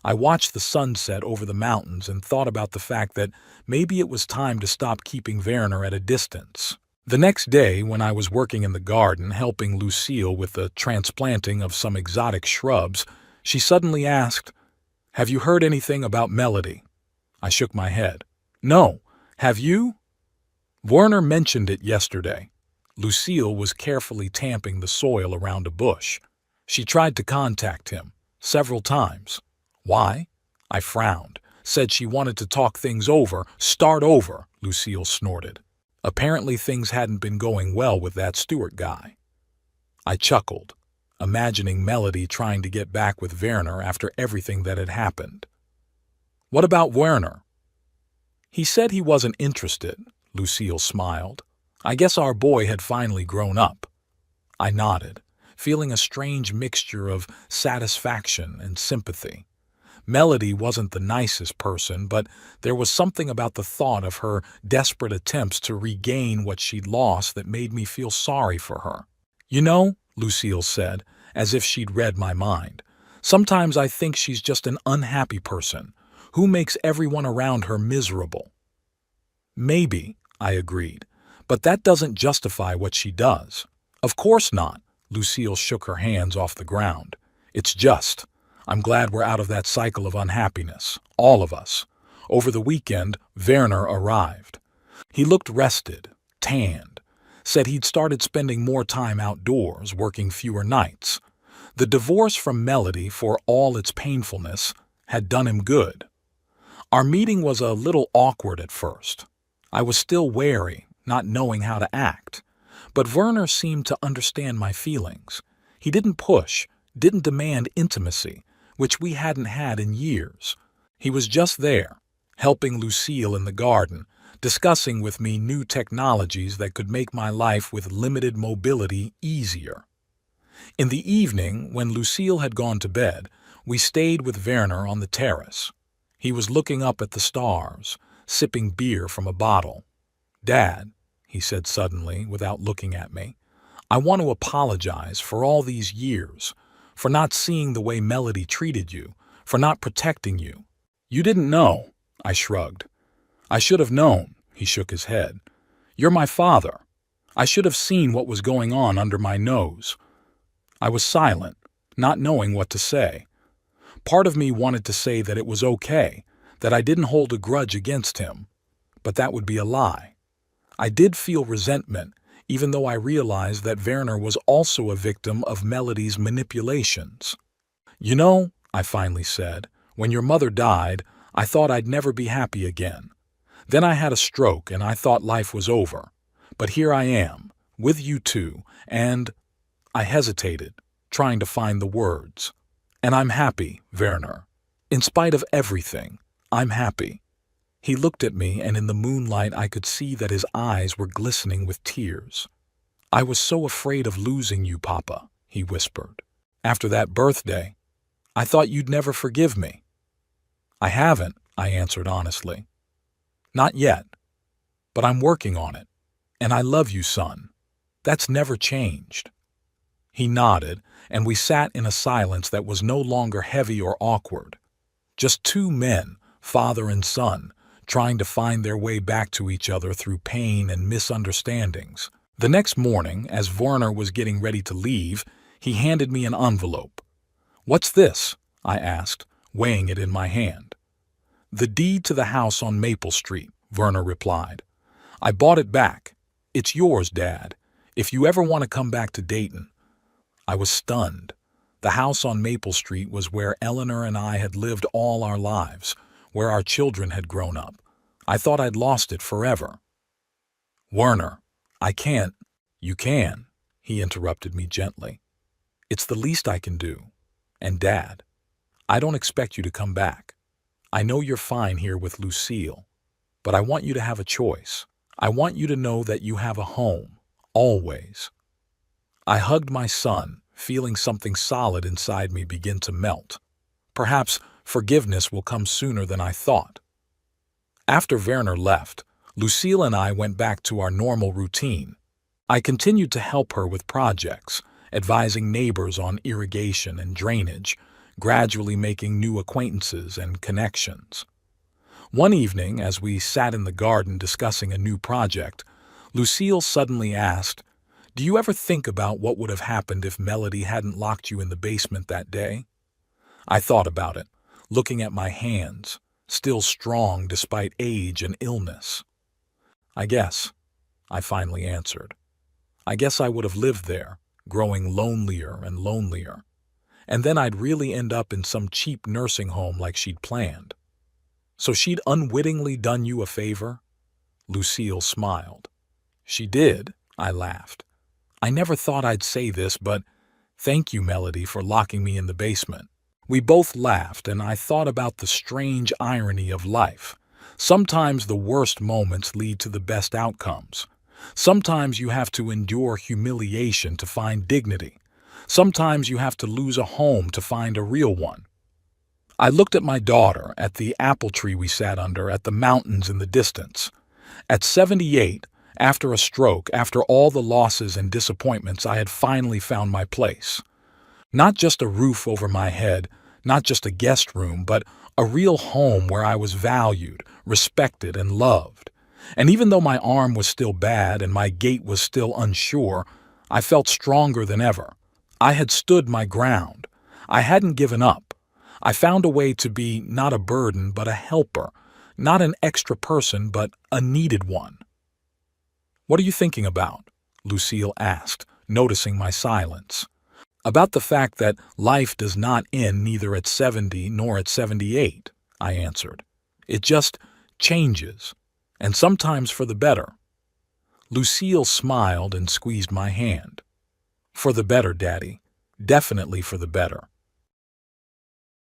I watched the sunset over the mountains and thought about the fact that maybe it was time to stop keeping Werner at a distance. The next day, when I was working in the garden helping Lucille with the transplanting of some exotic shrubs, she suddenly asked, "Have you heard anything about Melody?" I shook my head. "No. Have you?" "Werner mentioned it yesterday." Lucille was carefully tamping the soil around a bush. "She tried to contact him several times." "Why?" I frowned. "Said she wanted to talk things over, start over," Lucille snorted. "Apparently things hadn't been going well with that Stewart guy." I chuckled, imagining Melody trying to get back with Werner after everything that had happened. "What about Werner?" "He said he wasn't interested," Lucille smiled. "I guess our boy had finally grown up." I nodded, feeling a strange mixture of satisfaction and sympathy. Melody wasn't the nicest person, but there was something about the thought of her desperate attempts to regain what she'd lost that made me feel sorry for her. "You know," Lucille said, as if she'd read my mind, "sometimes I think she's just an unhappy person who makes everyone around her miserable." "Maybe," I agreed, "but that doesn't justify what she does." "Of course not." Lucille shook her hands off the ground. "It's just, I'm glad we're out of that cycle of unhappiness, all of us." Over the weekend, Werner arrived. He looked rested, tanned, said he'd started spending more time outdoors, working fewer nights. The divorce from Melody, for all its painfulness, had done him good. Our meeting was a little awkward at first. I was still wary, not knowing how to act. But Werner seemed to understand my feelings. He didn't push, didn't demand intimacy, which we hadn't had in years. He was just there, helping Lucille in the garden, discussing with me new technologies that could make my life with limited mobility easier. In the evening, when Lucille had gone to bed, we stayed with Werner on the terrace. He was looking up at the stars, sipping beer from a bottle. "Dad," he he said suddenly, without looking at me. "I want to apologize for all these years, for not seeing the way Melody treated you, for not protecting you." "You didn't know," I shrugged. "I should have known," he shook his head. "You're my father. I should have seen what was going on under my nose." I was silent, not knowing what to say. Part of me wanted to say that it was okay, that I didn't hold a grudge against him, but that would be a lie. I did feel resentment, even though I realized that Werner was also a victim of Melody's manipulations. "You know," I finally said, "when your mother died, I thought I'd never be happy again. Then I had a stroke and I thought life was over. But here I am, with you two, and—" I hesitated, trying to find the words. "And I'm happy, Werner. In spite of everything, I'm happy." He looked at me, and in the moonlight I could see that his eyes were glistening with tears. "I was so afraid of losing you, Papa," he whispered. "After that birthday, I thought you'd never forgive me." "I haven't," I answered honestly. "Not yet. But I'm working on it. And I love you, son. That's never changed." He nodded, and we sat in a silence that was no longer heavy or awkward. Just two men, father and son, trying to find their way back to each other through pain and misunderstandings. The next morning, as Werner was getting ready to leave, he handed me an envelope. "What's this?" I asked, weighing it in my hand. "The deed to the house on Maple Street," Werner replied. "I bought it back. It's yours, Dad, if you ever want to come back to Dayton." I was stunned. The house on Maple Street was where Eleanor and I had lived all our lives, where our children had grown up. I thought I'd lost it forever. "Werner, I can't—" "You can," he interrupted me gently. "It's the least I can do. And Dad, I don't expect you to come back. I know you're fine here with Lucille, but I want you to have a choice. I want you to know that you have a home, always." I hugged my son, feeling something solid inside me begin to melt. Perhaps forgiveness will come sooner than I thought. After Werner left, Lucille and I went back to our normal routine. I continued to help her with projects, advising neighbors on irrigation and drainage, gradually making new acquaintances and connections. One evening, as we sat in the garden discussing a new project, Lucille suddenly asked, "Do you ever think about what would have happened if Melody hadn't locked you in the basement that day?" I thought about it, looking at my hands, still strong despite age and illness. I finally answered. "I guess I would have lived there, growing lonelier and lonelier. And then I'd really end up in some cheap nursing home like she'd planned." "So she'd unwittingly done you a favor?" Lucille smiled. "She did," I laughed. "I never thought I'd say this, but thank you, Melody, for locking me in the basement." We both laughed, and I thought about the strange irony of life. Sometimes the worst moments lead to the best outcomes. Sometimes you have to endure humiliation to find dignity. Sometimes you have to lose a home to find a real one. I looked at my daughter, at the apple tree we sat under, at the mountains in the distance. At 78, after a stroke, after all the losses and disappointments, I had finally found my place. Not just a roof over my head, not just a guest room, but a real home where I was valued, respected, and loved. And even though my arm was still bad and my gait was still unsure, I felt stronger than ever. I had stood my ground. I hadn't given up. I found a way to be not a burden, but a helper, not an extra person, but a needed one. "What are you thinking about?" Lucille asked, noticing my silence. "About the fact that life does not end neither at 70 nor at 78, I answered. "It just changes, and sometimes for the better." Lucille smiled and squeezed my hand. "For the better, Daddy. Definitely for the better."